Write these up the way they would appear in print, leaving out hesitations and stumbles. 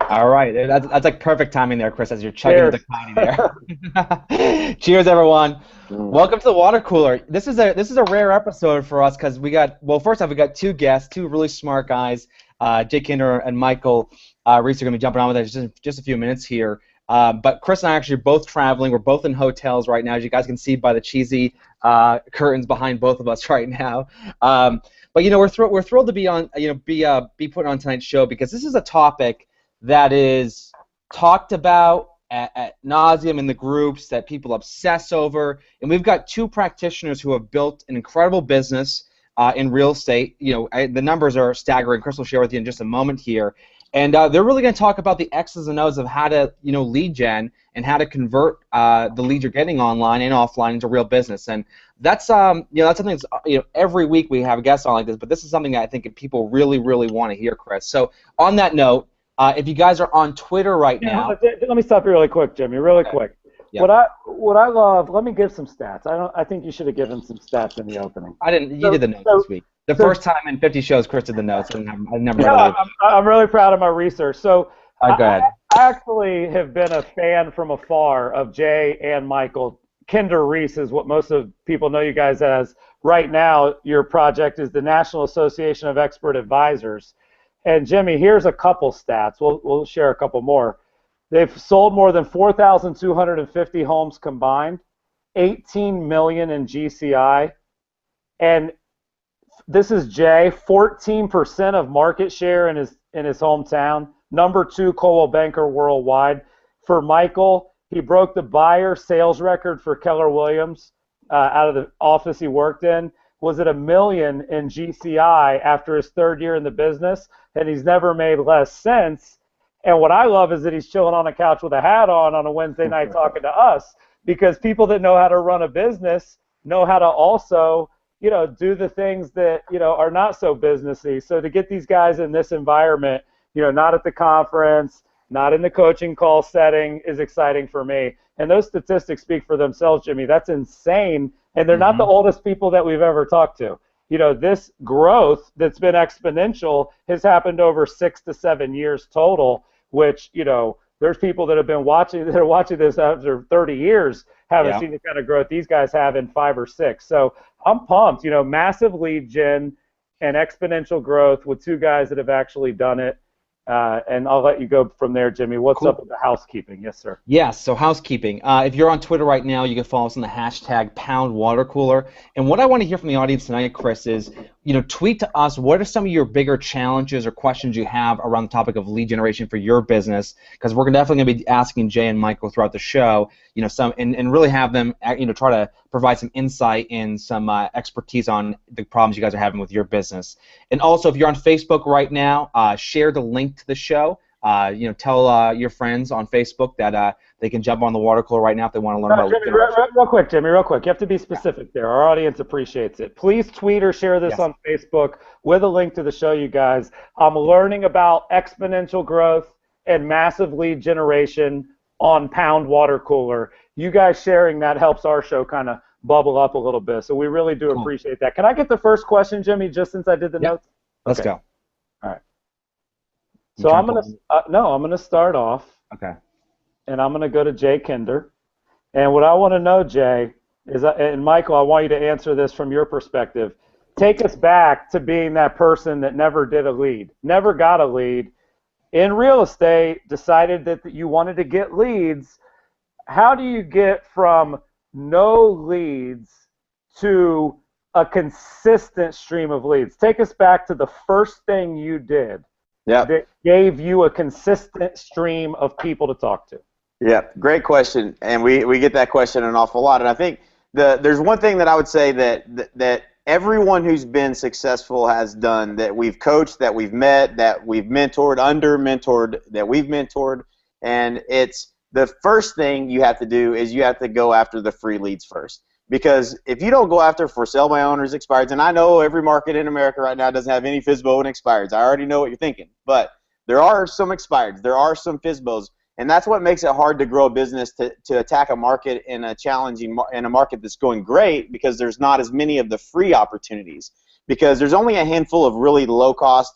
All right, that's like perfect timing there, Chris, as you're chugging the Cheers. Ducati there. Cheers, everyone. Mm. Welcome to the water cooler. This is a rare episode for us because we got first off we got two guests, two really smart guys. Kinder and Michael Reese are going to be jumping on with us just a few minutes here. But Chris and I actually are both traveling. We're both in hotels right now, as you guys can see by the cheesy curtains behind both of us right now. But we're thrilled to be on be put on tonight's show because this is a topic that is talked about at nauseum in the groups that people obsess over, and we've got two practitioners who have built an incredible business in real estate. The numbers are staggering. Chris will share with you in just a moment here, and they're really going to talk about the X's and O's of how to lead gen and how to convert the leads you're getting online and offline into real business. And that's that's something that's, every week we have guests on like this, but this is something that I think people really want to hear, Chris. So on that note, if you guys are on Twitter right Yeah, now. let me stop you really quick, Jimmy. Really Okay. quick. Yeah. What I love. Let me give some stats. I think you should have given some stats in the opening. I didn't. You So did the notes so this week. The so first time in 50 shows, Chris did the notes. I never yeah, done it. I'm really proud of my research. So All right, go ahead. I actually have been a fan from afar of Jay and Michael. Kinder Reese is what most of people know you guys as. Right now, your project is the National Association of Expert Advisors. And Jimmy, here's a couple stats. We'll share a couple more. They've sold more than 4,250 homes combined, 18 million in GCI, and this is Jay, 14% of market share in his hometown. Number 2 Coldwell Banker worldwide. For Michael, he broke the buyer sales record for Keller Williams out of the office he worked in. Was it $1 million in GCI after his 3rd year in the business, and he's never made less since. And what I love is that he's chilling on a couch with a hat on a Wednesday night talking to us, because people that know how to run a business know how to also do the things that are not so businessy. So to get these guys in this environment, not at the conference, not in the coaching call setting, is exciting for me. And those statistics speak for themselves, Jimmy. That's insane. And they're not the oldest people that we've ever talked to. This growth that's been exponential has happened over 6 to 7 years total, which, there's people that are watching this after 30 years, haven't seen the kind of growth these guys have in 5 or 6. So I'm pumped, massive lead gen and exponential growth with two guys that have actually done it. And I'll let you go from there, Jimmy. What's up with the housekeeping? Yes, sir. Yes, so housekeeping. If you're on Twitter right now, you can follow us on the hashtag #WaterCooler. And what I want to hear from the audience tonight, Chris, is tweet to us what are some of your bigger challenges or questions you have around the topic of lead generation for your business, because we're definitely going to be asking Jay and Michael throughout the show, and really have them try to provide some insight and some expertise on the problems you guys are having with your business. And also, if you're on Facebook right now, share the link to the show. Tell your friends on Facebook that they can jump on the water cooler right now if they want to learn about Jimmy, real quick, Jimmy, real quick. You have to be specific there. Our audience appreciates it. Please tweet or share this on Facebook with a link to the show, you guys. I'm learning about exponential growth and massive lead generation on Pound Water Cooler. You guys sharing that helps our show kind of bubble up a little bit. So we really do appreciate that. Can I get the first question, Jimmy, just since I did the notes? Let's go. All right. So I'm gonna start off. Okay. And I'm gonna go to Jay Kinder. And what I want to know, Jay, is, and Michael, I want you to answer this from your perspective. Take us back to being that person that never did a lead, never got a lead in real estate, decided that you wanted to get leads. How do you get from no leads to a consistent stream of leads? Take us back to the first thing you did. That gave you a consistent stream of people to talk to. Yeah, great question, and we get that question an awful lot. And I think there's one thing that I would say that everyone who's been successful has done, that we've coached, that we've met, that we've mentored, under-mentored, that we've mentored, and it's the first thing you have to do is you have to go after the free leads first. Because if you don't go after for sale by owners, expireds, and I know every market in America right now doesn't have any FSBO and expireds. I already know what you're thinking. But there are some expireds. There are some FSBOs. And that's what makes it hard to grow a business, to attack a market in a market that's going great, because there's not as many of the free opportunities. Because there's only a handful of really low-cost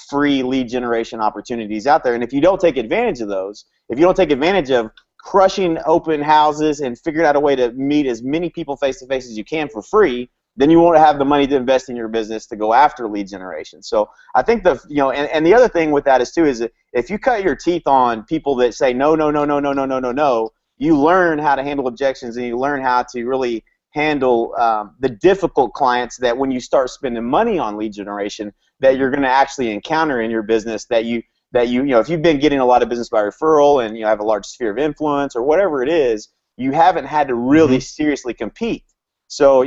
free lead generation opportunities out there. And if you don't take advantage of those, if you don't take advantage of crushing open houses and figuring out a way to meet as many people face to face as you can for free, then you won't have the money to invest in your business to go after lead generation. So I think and the other thing with that is too is that if you cut your teeth on people that say no, no, no, no, no, no, no, no, no, you learn how to handle objections, and you learn how to really handle the difficult clients that when you start spending money on lead generation that you're going to actually encounter in your business that you if you've been getting a lot of business by referral and you have a large sphere of influence or whatever it is, you haven't had to really seriously compete. So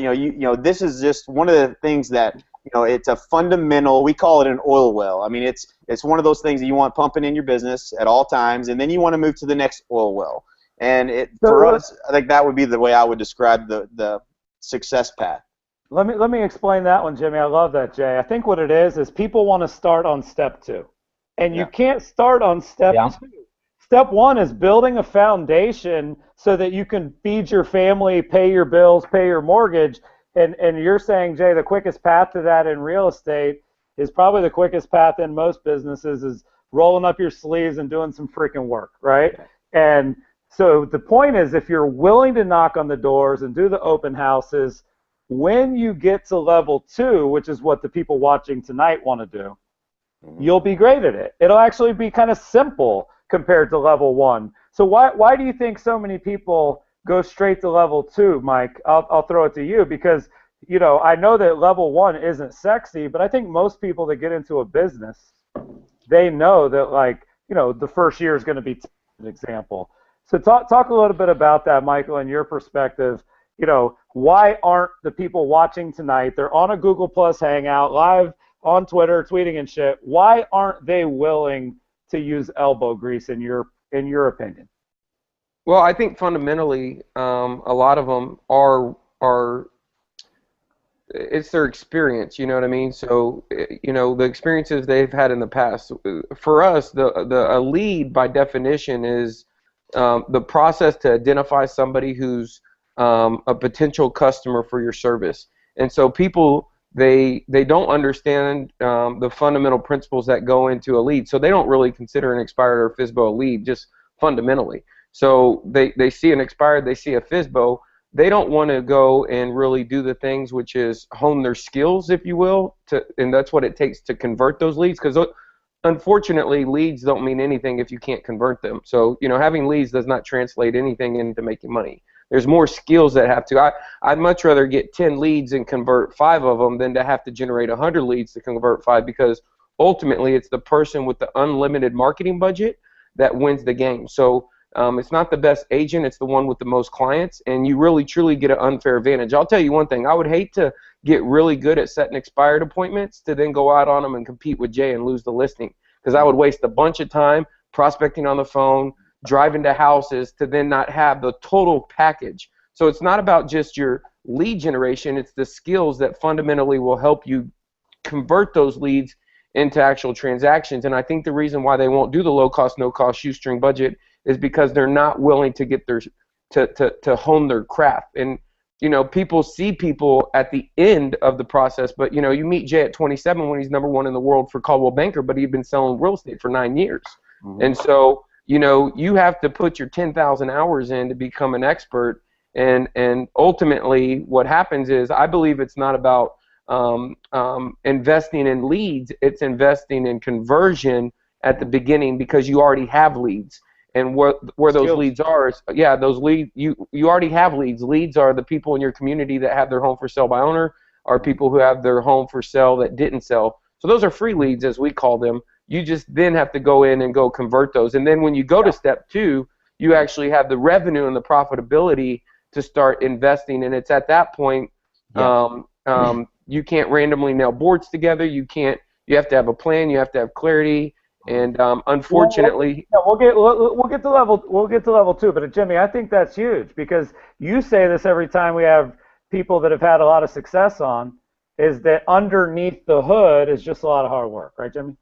this is just one of the things that it's a fundamental. We call it an oil well. I mean, it's one of those things that you want pumping in your business at all times, and then you want to move to the next oil well. And for us, I think that would be the way I would describe the success path. Let me explain that one, Jimmy. I love that, Jay. I think what it is people want to start on step 2, and you can't start on step 2. Step 1 is building a foundation so that you can feed your family, pay your bills, pay your mortgage. And you're saying, Jay, the quickest path to that in real estate is probably the quickest path in most businesses is rolling up your sleeves and doing some freaking work, right? And so the point is, if you're willing to knock on the doors and do the open houses, when you get to level 2, which is what the people watching tonight want to do, you'll be great at it. It'll actually be kind of simple compared to level 1. So why do you think so many people go straight to level 2, Mike? I'll throw it to you because I know that level 1 isn't sexy, but I think most people that get into a business, they know that the first year is going to be an example. So talk a little bit about that, Michael, and your perspective. Why aren't the people watching tonight? They're on a Google Plus Hangout, live on Twitter, tweeting and shit. Why aren't they willing to use elbow grease in your opinion? Well, I think fundamentally, a lot of them are it's their experience. You know what I mean? So the experiences they've had in the past. For us, a lead by definition is the process to identify somebody who's a potential customer for your service. And so people, they don't understand the fundamental principles that go into a lead. So they don't really consider an expired or FSBO a lead, just fundamentally. So they see an expired, they see a FSBO. They don't want to go and really do the things, which is hone their skills, if you will, and that's what it takes to convert those leads. Because unfortunately, leads don't mean anything if you can't convert them. So having leads does not translate anything into making money. There's more skills that have to. I'd much rather get 10 leads and convert 5 of them than to have to generate 100 leads to convert 5, because ultimately it's the person with the unlimited marketing budget that wins the game. So it's not the best agent, it's the one with the most clients, and you really truly get an unfair advantage. I'll tell you one thing, I would hate to get really good at setting expired appointments to then go out on them and compete with Jay and lose the listing, because I would waste a bunch of time prospecting on the phone, driving to houses to then not have the total package. So it's not about just your lead generation, it's the skills that fundamentally will help you convert those leads into actual transactions. And I think the reason why they won't do the low cost, no cost shoestring budget is because they're not willing to get their to hone their craft. And people see people at the end of the process, but you meet Jay at 27 when he's #1 in the world for Caldwell Banker, but he'd been selling real estate for 9 years. And so you have to put your 10,000 hours in to become an expert, and ultimately what happens is, I believe it's not about investing in leads, it's investing in conversion at the beginning, because you already have leads. And where those leads are, those leads, you already have leads. Leads are the people in your community that have their home for sale by owner, or people who have their home for sale that didn't sell. So those are free leads, as we call them. You just then have to go in and go convert those. And then when you go to step 2, you actually have the revenue and the profitability to start investing. And it's at that point, you can't randomly nail boards together. You have to have a plan. You have to have clarity. And unfortunately, we'll get to level 2. But Jimmy, I think that's huge, because you say this every time we have people that have had a lot of success on, is that underneath the hood is just a lot of hard work, right, Jimmy?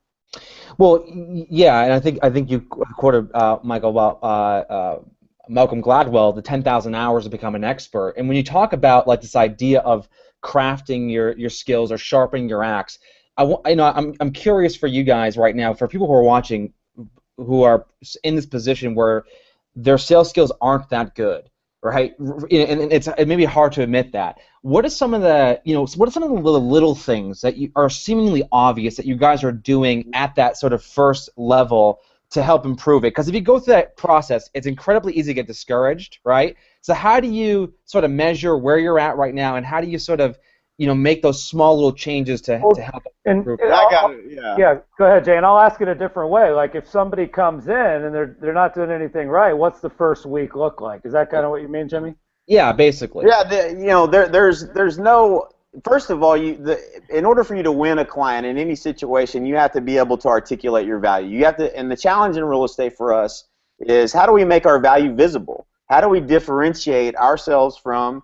Well, yeah, and I think you quoted Michael about Malcolm Gladwell, the 10,000 hours to become an expert. And when you talk about this idea of crafting your skills or sharpening your axe, I'm curious for you guys right now, for people who are watching, who are in this position where their sales skills aren't that good, right? And it may be hard to admit that. What are some of the little things that are seemingly obvious that you guys are doing at that sort of first level to help improve it? Because if you go through that process, it's incredibly easy to get discouraged, right? So how do you sort of measure where you're at right now, and how do you sort of make those small little changes to help improve it? I got it. Yeah. Yeah, go ahead, Jay, and I'll ask it a different way. Like, if somebody comes in and they're not doing anything right, what's the first week look like? Is that kind of what you mean, Jimmy? Yeah, basically. Yeah, there's no. First of all, in order for you to win a client in any situation, you have to be able to articulate your value. You have to, and the challenge in real estate for us is, how do we make our value visible? How do we differentiate ourselves from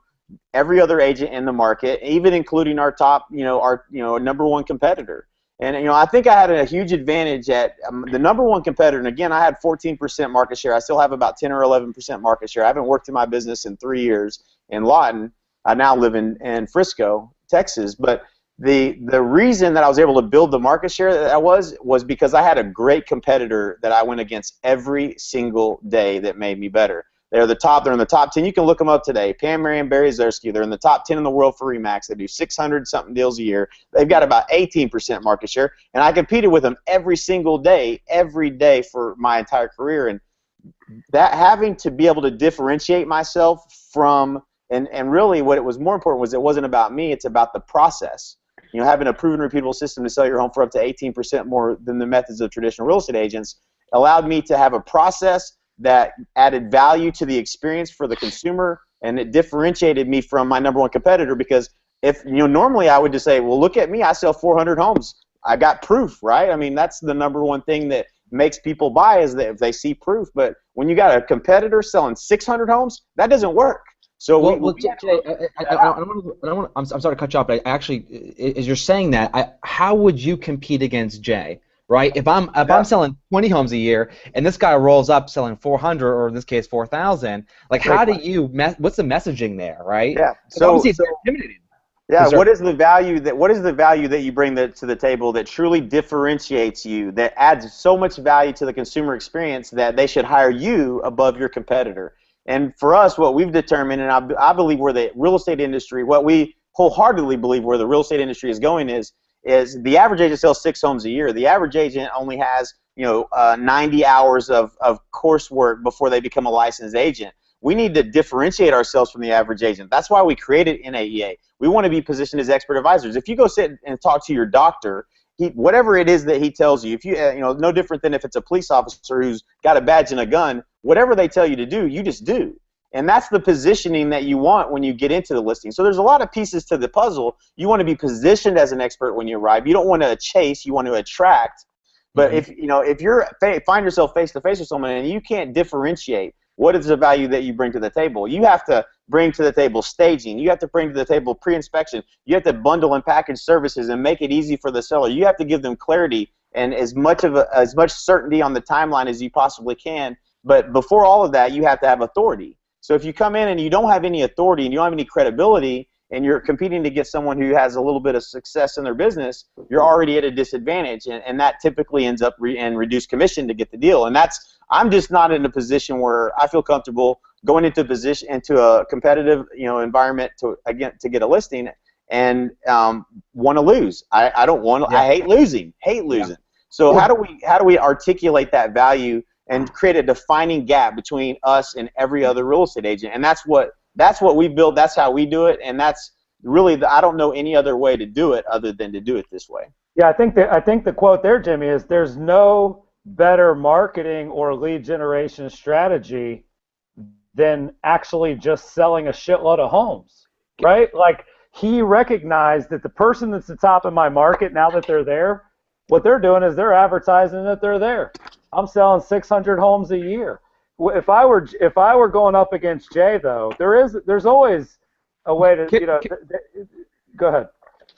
every other agent in the market, even including our top, our number one competitor? And I think I had a huge advantage at the number one competitor. And again, I had 14% market share. I still have about 10 or 11% market share. I haven't worked in my business in 3 years in Lawton. I now live in Frisco, Texas. But the reason that I was able to build the market share that I was because I had a great competitor that I went against every single day that made me better. They're in the top 10. You can look them up today. Pam, Mary, and Barry Zersky. They're in the top 10 in the world for RE/MAX. They do 600-something deals a year. They've got about 18% market share. And I competed with them every single day, every day for my entire career. And that, having to be able to differentiate myself from, and really what it was more important was, it wasn't about me, it's about the process. Having a proven, repeatable system to sell your home for up to 18% more than the methods of traditional real estate agents allowed me to have a process that added value to the experience for the consumer, and it differentiated me from my number one competitor. Because if normally I would just say, well, look at me, I sell 400 homes. I got proof, right? I mean, that's the number one thing that makes people buy, is that if they see proof. But when you got a competitor selling 600 homes, that doesn't work. So Jay, I'm sorry to cut you off, but as you're saying that, how would you compete against Jay? Right? If I'm selling 20 homes a year and this guy rolls up selling 400, or in this case 4,000, like, how do you what's the messaging there, right? Yeah. So obviously it's intimidating. Yeah. What is the value that you bring to the table that truly differentiates you, that adds so much value to the consumer experience that they should hire you above your competitor? And for us, what we've determined, and I believe where the real estate industry, what we wholeheartedly believe where the real estate industry is going is the average agent sells 6 homes a year. The average agent only has 90 hours of coursework before they become a licensed agent. We need to differentiate ourselves from the average agent. That's why we created NAEA. We want to be positioned as expert advisors. If you go sit and talk to your doctor, whatever it is that he tells you, if you no different than if it's a police officer who's got a badge and a gun, whatever they tell you to do, you just do. And that's the positioning that you want when you get into the listing. So there's a lot of pieces to the puzzle. You want to be positioned as an expert when you arrive. You don't want to chase, you want to attract. But if you find yourself face to face with someone and you can't differentiate what is the value that you bring to the table, you have to bring to the table staging. You have to bring to the table pre-inspection. You have to bundle and package services and make it easy for the seller. You have to give them clarity and as much certainty on the timeline as you possibly can. But before all of that, you have to have authority. So if you come in and you don't have any authority and you don't have any credibility, and you're competing to get someone who has a little bit of success in their business, you're already at a disadvantage, and that typically ends up in reduced commission to get the deal. And I'm just not in a position where I feel comfortable going into a competitive environment to get a listing and want to lose. I don't want. Yeah. I hate losing. Yeah. So how do we articulate that value and create a defining gap between us and every other real estate agent? And that's what we build. That's how we do it, and that's really I don't know any other way to do it other than to do it this way. Yeah, I think the quote there, Jimmy, is there's no better marketing or lead generation strategy than actually just selling a shitload of homes, right? Like, he recognized that the person that's the top of my market, now that they're there, what they're doing is they're advertising that they're there. I'm selling 600 homes a year. If I were going up against Jay, though, there's always a way to go ahead.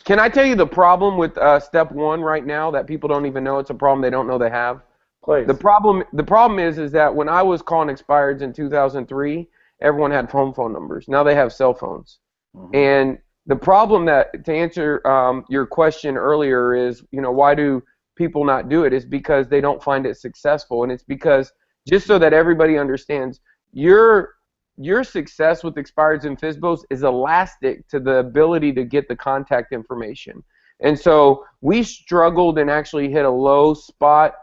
Can I tell you the problem with step one right now that people don't even know it's a problem they don't know they have? Please. The problem is that when I was calling expireds in 2003, everyone had phone numbers. Now they have cell phones. Mm-hmm. And The problem that, to answer your question earlier is, why do people not do it, is because they don't find it successful. And it's because, just so that everybody understands, your success with expireds and FSBOs is elastic to the ability to get the contact information. And so we struggled and actually hit a low spot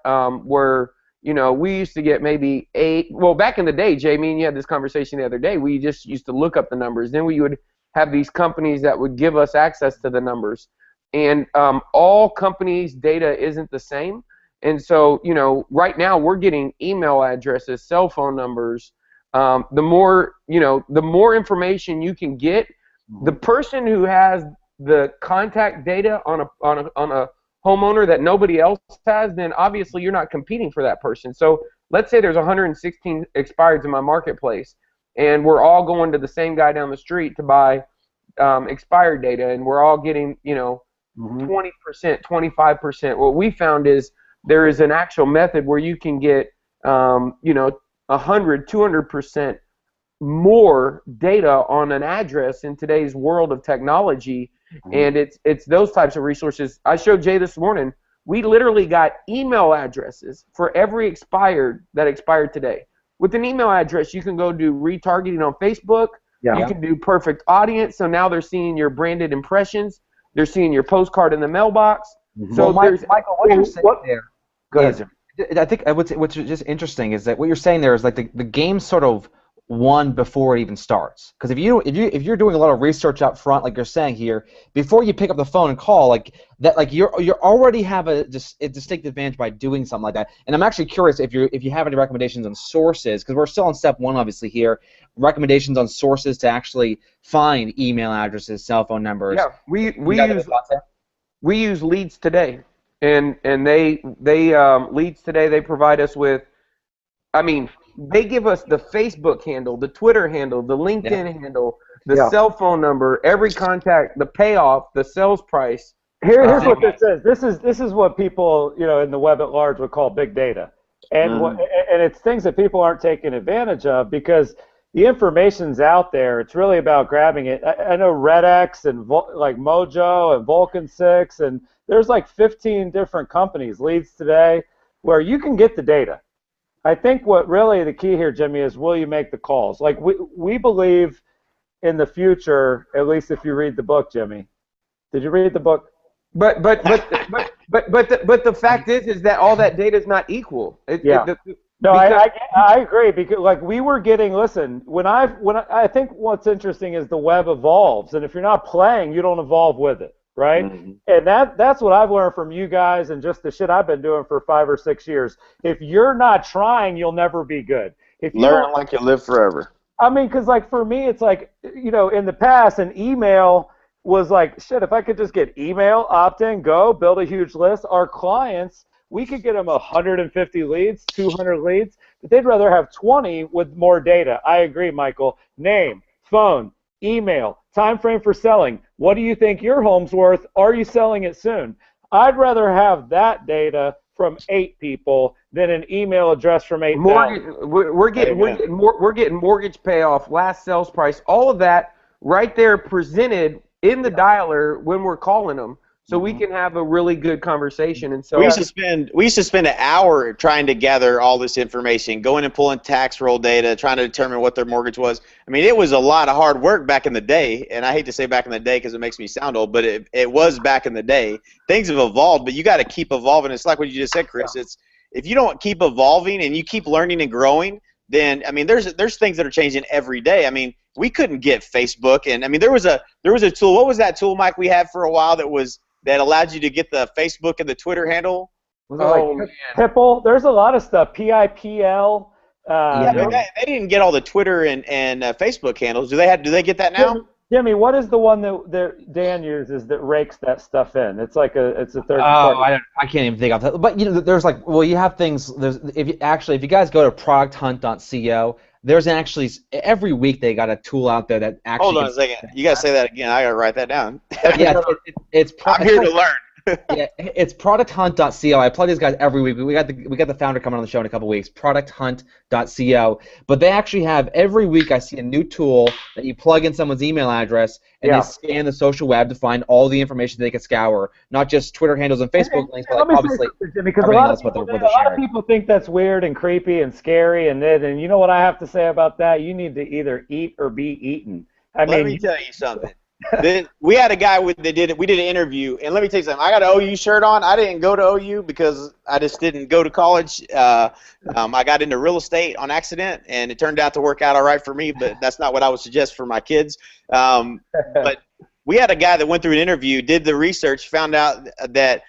where, we used to get maybe 8. Well, back in the day, Jay, me and you had this conversation the other day. We just used to look up the numbers. Then we would have these companies that would give us access to the numbers. And all companies' data isn't the same. And so, right now we're getting email addresses, cell phone numbers. The more information you can get, the person who has the contact data on a homeowner that nobody else has, then obviously you're not competing for that person. So let's say there's 116 expireds in my marketplace, and we're all going to the same guy down the street to buy expired data, and we're all getting 20%, 25%. What we found is there is an actual method where you can get 100, 200% more data on an address in today's world of technology. And it's those types of resources. I showed Jay this morning. We literally got email addresses for every expired that expired today. With an email address, you can go do retargeting on Facebook. Yeah. You can do perfect audience. So now they're seeing your branded impressions. They're seeing your postcard in the mailbox. So Michael, what you're saying there. Go ahead. I think what's just interesting is that what you're saying there is like the game sort of won before it even starts. Because if you're doing a lot of research up front, like you're saying here, before you pick up the phone and call, like that, like you already have a distinct advantage by doing something like that. And I'm actually curious if you have any recommendations on sources, because we're still on step 1 obviously here. Recommendations on sources to actually find email addresses, cell phone numbers. Yeah, we use Leads Today, and they Leads Today, they provide us with, they give us the Facebook handle, the Twitter handle, the LinkedIn handle, the cell phone number, every contact, the payoff, the sales price. Here's what this is. This is what people in the web at large would call big data, and and it's things that people aren't taking advantage of because the information's out there. It's really about grabbing it. I know RedX and like Mojo and Vulcan 6, and there's like 15 different companies, Leads Today, where you can get the data. I think what really the key here, Jimmy, is will you make the calls? Like we believe in the future, at least if you read the book, Jimmy. Did you read the book? But the fact is that all that data is not equal. I agree because like we were getting. Listen, when I think what's interesting is the web evolves, and if you're not playing, you don't evolve with it. Right? And that's what I've learned from you guys and just the shit I've been doing for 5 or 6 years. If you're not trying, you'll never be good. If you learn like you live forever. Because like for me, it's like, in the past, an email was like, shit, if I could just get email, opt in, go, build a huge list. Our clients, we could get them 150 leads, 200 leads, but they'd rather have 20 with more data. I agree, Michael. Name, phone, email, time frame for selling. What do you think your home's worth? Are you selling it soon? I'd rather have that data from 8 people than an email address from 8. We're getting mortgage payoff, last sales price, all of that right there presented in the dialer when we're calling them, so we can have a really good conversation. And so we used to spend an hour trying to gather all this information, going and pulling tax roll data, trying to determine what their mortgage was. It was a lot of hard work back in the day, and I hate to say back in the day because it makes me sound old, but it was back in the day. Things have evolved, but you got to keep evolving. It's like what you just said, Chris. It's if you don't keep evolving and you keep learning and growing, then there's things that are changing every day. We couldn't get Facebook, and there was a tool. What was that tool, Mike? We had for a while that allowed you to get the Facebook and the Twitter handle. Pipple. There's a lot of stuff. PIPL. They didn't get all the Twitter and Facebook handles. Do they get that now? Jimmy, what is the one that Dan uses that rakes that stuff in? It's like it's a third party. I can't even think of that. But there's you have things. If you guys go to producthunt.co, there's actually every week they got a tool out there that actually. Hold on a second. You gotta say that again. I gotta write that down. I'm here to learn. Yeah, it's producthunt.co. I plug these guys every week. We got the founder coming on the show in a couple weeks. Producthunt.co. But they actually have every week I see a new tool that you plug in someone's email address and they scan the social web to find all the information they can scour, not just Twitter handles and Facebook links, but like obviously because everything else what they're sharing. A lot of people think that's weird and creepy and scary and you know what I have to say about that? You need to either eat or be eaten. Let me tell you something. We had a guy we did an interview, and let me tell you something. I got an OU shirt on. I didn't go to OU because I just didn't go to college. I got into real estate on accident, and it turned out to work out all right for me, but that's not what I would suggest for my kids. But we had a guy that went through an interview, did the research, found out that,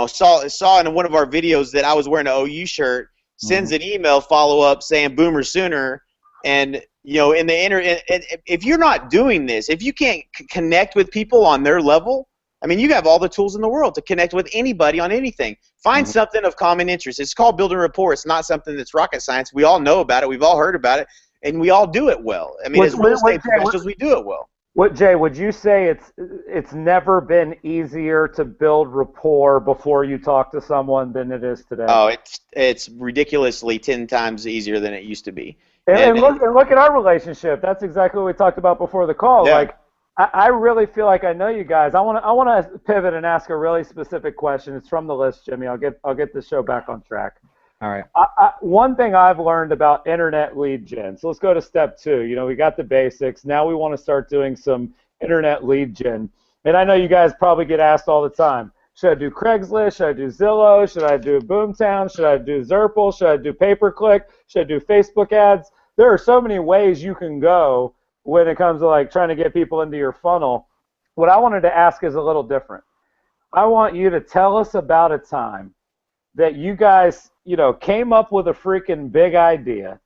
saw in one of our videos that I was wearing an OU shirt, sends an email follow-up saying Boomer Sooner, and if you're not doing this, if you can't connect with people on their level, I mean, you have all the tools in the world to connect with anybody on anything. Find something of common interest. It's called building rapport. It's not something that's rocket science. We all know about it. We've all heard about it, and we all do it well. I mean, as real estate professionals, we do it well. Jay, would you say it's never been easier to build rapport before you talk to someone than it is today? Oh, it's ridiculously 10 times easier than it used to be. And look at our relationship. That's exactly what we talked about before the call. Yeah. Like, I really feel like I know you guys. I want to pivot and ask a really specific question. It's from the list, Jimmy. I'll get the show back on track. All right. One thing I've learned about internet lead gen. So let's go to step 2. We got the basics. Now we want to start doing some internet lead gen. And I know you guys probably get asked all the time. Should I do Craigslist? Should I do Zillow? Should I do Boomtown? Should I do Zerple? Should I do pay-per-click? Should I do Facebook ads? There are so many ways you can go when it comes to like trying to get people into your funnel. What I wanted to ask is a little different. I want you to tell us about a time that you guys, came up with a freaking big idea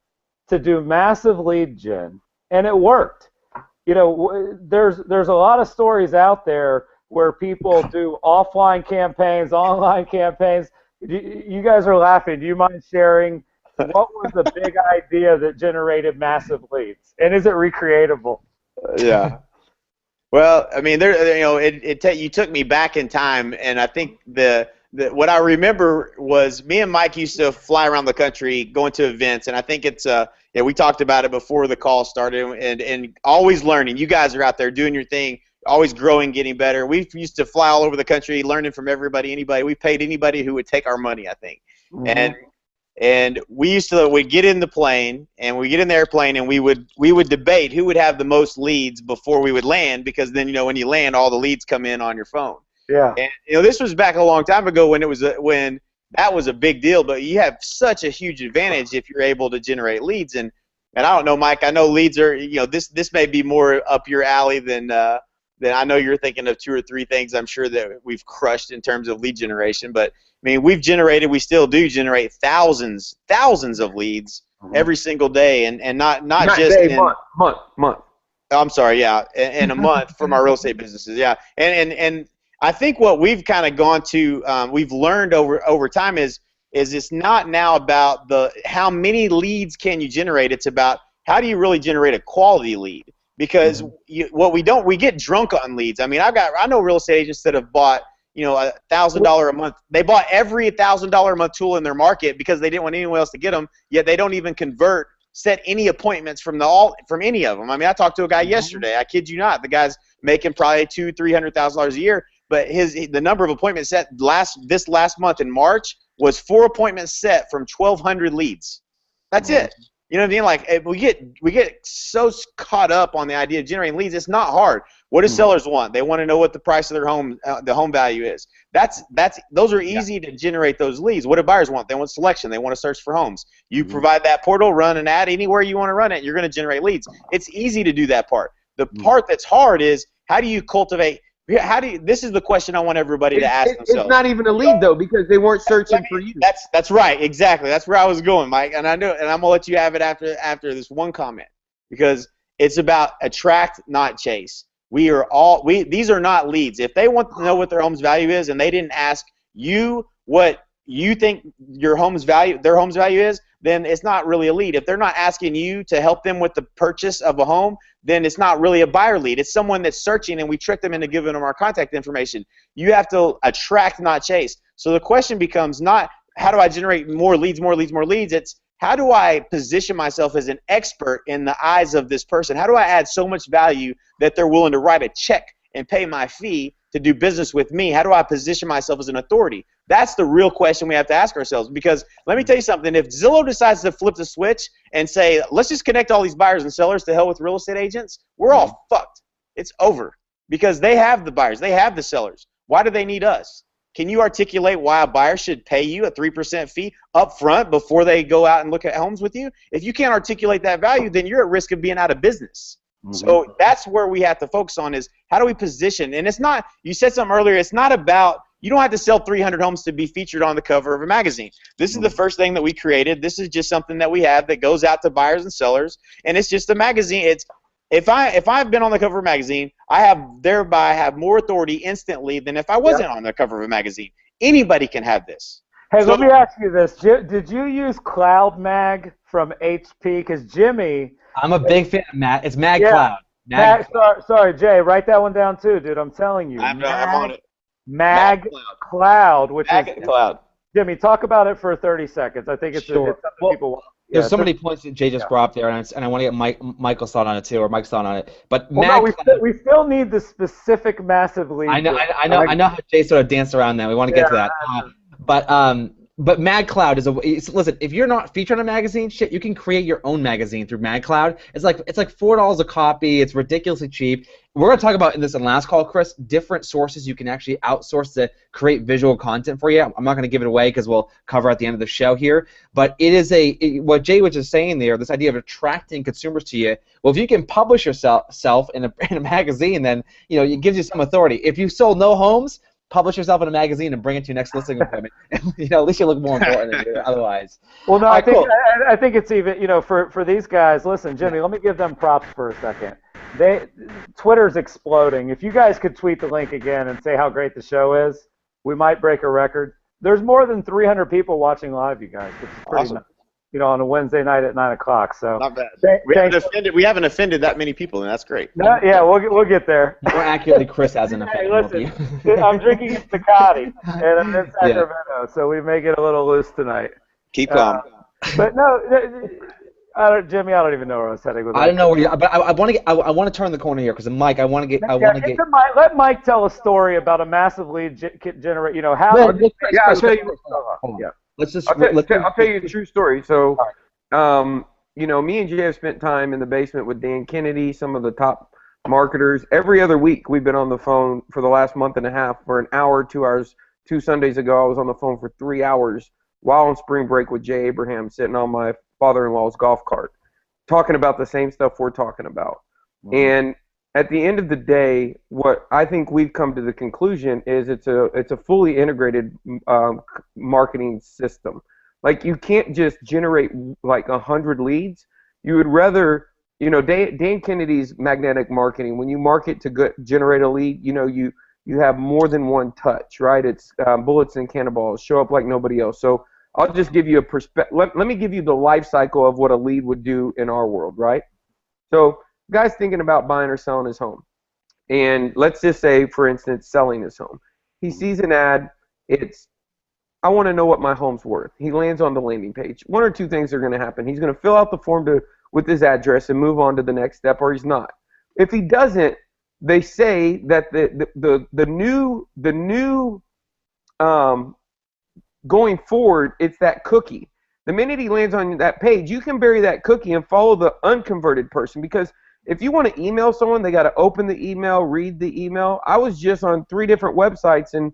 to do massive lead gen, and it worked. There's a lot of stories out there where people do offline campaigns, online campaigns. You guys are laughing. Do you mind sharing what was the big idea that generated massive leads? And is it recreatable? Yeah. Well, I mean, you took me back in time, and I think what I remember was me and Mike used to fly around the country going to events, and I think we talked about it before the call started, and always learning. You guys are out there doing your thing, always growing, getting better. We used to fly all over the country, learning from anybody. We paid anybody who would take our money, I think. And we'd get in the plane, and we get in the airplane, and we would debate who would have the most leads before we would land, because then when you land, all the leads come in on your phone. Yeah. And this was back a long time ago when when that was a big deal, but you have such a huge advantage if you're able to generate leads. And I don't know, Mike, I know leads are, this may be more up your alley than I know you're thinking of 2 or 3 things I'm sure that we've crushed in terms of lead generation. But I mean, we still do generate thousands of leads every single day, and not just day, month. I'm sorry, yeah, in a month from our real estate businesses, yeah. And I think what we've kind of gone to, we've learned over time is it's not now about how many leads can you generate. It's about how do you really generate a quality lead. Because we get drunk on leads. I mean, I know real estate agents that have bought $1,000 a month. They bought every $1,000 a month tool in their market because they didn't want anyone else to get them. Yet they don't even set any appointments from any of them. I mean, I talked to a guy yesterday. I kid you not. The guy's making probably $200,000-$300,000 a year, but the number of appointments set this last month in March was 4 appointments set from 1,200 leads. That's it. You know what I mean? Like, we get so caught up on the idea of generating leads. It's not hard. What do sellers want? They want to know what the price of their home, the home value is. Those are easy to generate those leads. What do buyers want? They want selection. They want to search for homes. You provide that portal, run an ad anywhere you want to run it. You're going to generate leads. It's easy to do that part. The part that's hard is how do you cultivate? This is the question I want everybody to ask themselves. It's not even a lead though, because they weren't searching for you. That's right, exactly. That's where I was going, Mike. And I know, and I'm gonna let you have it after this one comment, because it's about attract, not chase. These are not leads. If they want to know what their home's value is, and they didn't ask you what you think their home's value is, then it's not really a lead. If they're not asking you to help them with the purchase of a home, then it's not really a buyer lead. It's someone that's searching, and we trick them into giving them our contact information. You have to attract, not chase. So the question becomes not how do I generate more leads. It's how do I position myself as an expert in the eyes of this person? How do I add so much value that they're willing to write a check and pay my fee to do business with me? How do I position myself as an authority? That's the real question we have to ask ourselves, because let me tell you something. If Zillow decides to flip the switch and say, let's just connect all these buyers and sellers to hell with real estate agents, we're all fucked. It's over, because they have the buyers. They have the sellers. Why do they need us? Can you articulate why a buyer should pay you a 3% fee up front before they go out and look at homes with you? If you can't articulate that value, then you're at risk of being out of business. So that's where we have to focus on, is how do we position? And it's not, you said something earlier, it's not about, you don't have to sell 300 homes to be featured on the cover of a magazine. This is the first thing that we created. This is just something that we have that goes out to buyers and sellers, and it's just a magazine. It's if I've been on the cover of a magazine, I have more authority instantly than if I wasn't on the cover of a magazine. Anybody can have this. Hey, let me ask you this. Did you use Cloud Mag from HP? Because Jimmy... I'm a big fan of Matt. It's Mag Cloud. Sorry, Jay. Write that one down too, dude. I'm telling you. I'm on it. Mag Cloud, which Mag is Cloud. Jimmy, talk about it for 30 seconds. I think it's something people want. There's so many points that Jay just brought up there, and I want to get Michael's thought on it too, or Mike's thought on it. But we still need the specific massive lead. I know how Jay sort of danced around that. We want to get to that. But MagCloud listen, if you're not featured on a magazine, shit, you can create your own magazine through MagCloud. It's like $4 a copy. It's ridiculously cheap. We're going to talk about in this last call, Chris, different sources you can actually outsource to create visual content for you. I'm not going to give it away because we'll cover at the end of the show here. But it is what Jay was just saying there, this idea of attracting consumers to you. Well, if you can publish yourself in a magazine, then it gives you some authority. If you sold no homes, publish yourself in a magazine and bring it to your next listing appointment. At least you look more important than you do otherwise. Well, no, I think it's even, for these guys, listen, Jimmy, let me give them props for a second. Twitter's exploding. If you guys could tweet the link again and say how great the show is, we might break a record. There's more than 300 people watching live, you guys, which is pretty awesome. Nice. On a Wednesday night at 9 o'clock. So not bad. We haven't offended that many people, and that's great. No, yeah, we'll get there. More accurately, Chris hasn't offended. Hey, listen, I'm drinking Ducati, and I'm in Sacramento, so we may get a little loose tonight. Keep calm. But no, Jimmy, I don't even know where I was heading with that. I don't know where you are, but I want to turn the corner here because Mike, let Mike tell a story about a massive lead generate. How? I'll tell you. I'll tell you a true story. So, me and Jay have spent time in the basement with Dan Kennedy, some of the top marketers. Every other week, we've been on the phone for the last month and a half for an hour, 2 hours. 2 Sundays ago, I was on the phone for 3 hours while on spring break with Jay Abraham, sitting on my father-in-law's golf cart, talking about the same stuff we're talking about. Mm-hmm. And at the end of the day, what I think we've come to the conclusion is it's a fully integrated marketing system. Like, you can't just generate like 100 leads. You would rather, Dan Kennedy's magnetic marketing. When you market to generate a lead, you have more than one touch, right? It's bullets and cannonballs, show up like nobody else. So I'll just give you a perspective. Let me give you the life cycle of what a lead would do in our world, right? So, guy's thinking about buying or selling his home. And let's just say, for instance, selling his home. He sees an ad. I want to know what my home's worth. He lands on the landing page. One or two things are going to happen. He's going to fill out the form with his address and move on to the next step, or he's not. If he doesn't, they say that the new going forward, it's that cookie. The minute he lands on that page, you can bury that cookie and follow the unconverted person, because if you want to email someone, they got to open the email, read the email. I was just on 3 different websites and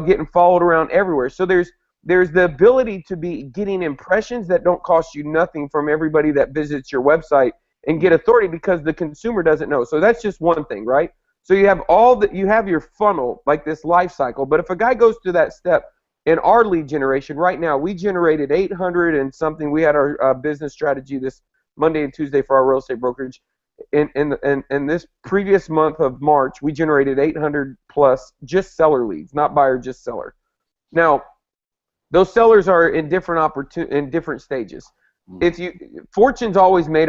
getting followed around everywhere. So there's the ability to be getting impressions that don't cost you nothing from everybody that visits your website and get authority because the consumer doesn't know. So that's just one thing, right? So you have your funnel, like this life cycle. But if a guy goes through that step, in our lead generation right now, we generated 800 and something. We had our business strategy this Monday and Tuesday for our real estate brokerage. In this previous month of March, we generated 800 plus just seller leads, not buyer, just seller. Now, those sellers are in different stages. Fortune's always made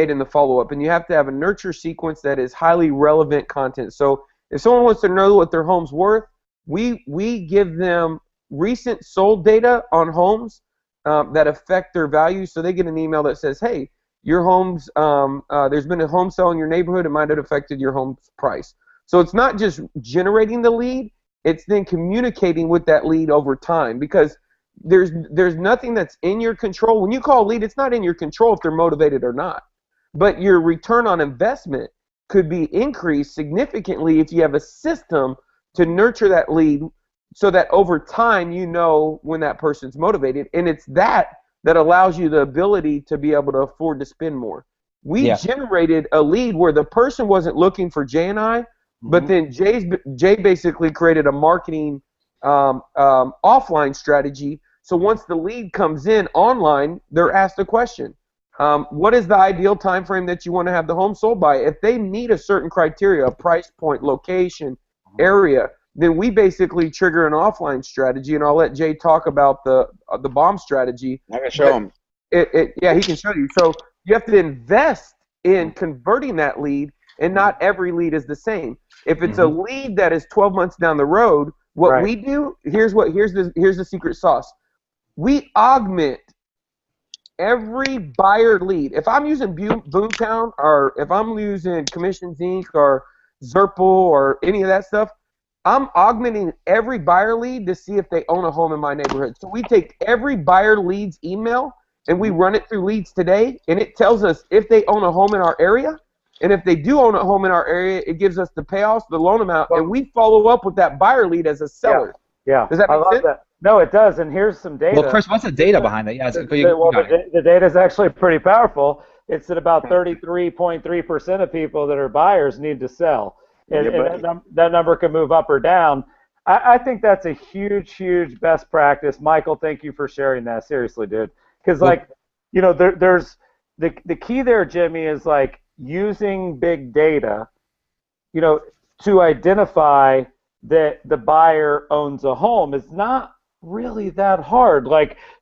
in the follow-up, and you have to have a nurture sequence that is highly relevant content. So if someone wants to know what their home's worth, we give them recent sold data on homes that affect their value. So they get an email that says, hey, your home's there's been a home sale in your neighborhood. It might have affected your home's price. So it's not just generating the lead, it's then communicating with that lead over time, because there's nothing that's in your control. When you call a lead, it's not in your control if they're motivated or not. But your return on investment could be increased significantly if you have a system to nurture that lead so that over time you know when that person's motivated. And it's that allows you the ability to be able to afford to spend more. We generated a lead where the person wasn't looking for Jay and I, but then Jay basically created a marketing offline strategy. So once the lead comes in online, they're asked a question. What is the ideal time frame that you want to have the home sold by? If they meet a certain criteria, a price point, location, area, then we basically trigger an offline strategy, and I'll let Jay talk about the bomb strategy. I can show him. Yeah, he can show you. So you have to invest in converting that lead, and not every lead is the same. If it's a lead that is 12 months down the road, what we do, here's the secret sauce. We augment every buyer lead. If I'm using Boomtown, or if I'm using Commissions Inc. or Zerple or any of that stuff, I'm augmenting every buyer lead to see if they own a home in my neighborhood. So we take every buyer lead's email and we run it through Leads Today, and it tells us if they own a home in our area. And if they do own a home in our area, it gives us the payoffs, the loan amount, and we follow up with that buyer lead as a seller. Yeah. Does that make sense? That. No, it does. And here's some data. Well, Chris, what's the data behind that? Yeah, the data is actually pretty powerful. It's that about 33.3% of people that are buyers need to sell. And that number can move up or down. I think that's a huge, huge best practice. Michael, thank you for sharing that. Seriously, dude. Because, there's the key there, Jimmy, is using big data, to identify that the buyer owns a home is not really that hard.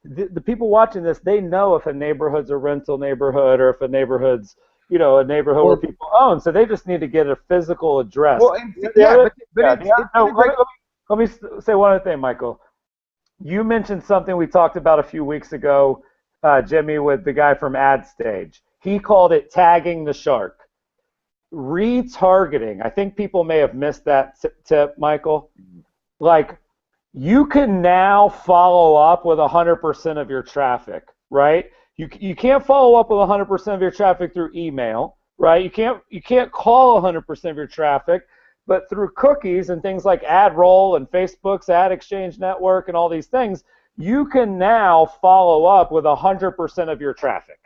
The people watching this, they know if a neighborhood's a rental neighborhood or if a neighborhood's, a neighborhood where people own. So they just need to get a physical address. Well, let me say one other thing, Michael. You mentioned something we talked about a few weeks ago, Jimmy, with the guy from AdStage. He called it tagging the shark. Retargeting. I think people may have missed that tip, Michael. You can now follow up with 100% of your traffic, right? You can't follow up with 100% of your traffic through email, right? You can't call 100% of your traffic, but through cookies and things like AdRoll and Facebook's Ad Exchange Network and all these things, you can now follow up with 100% of your traffic.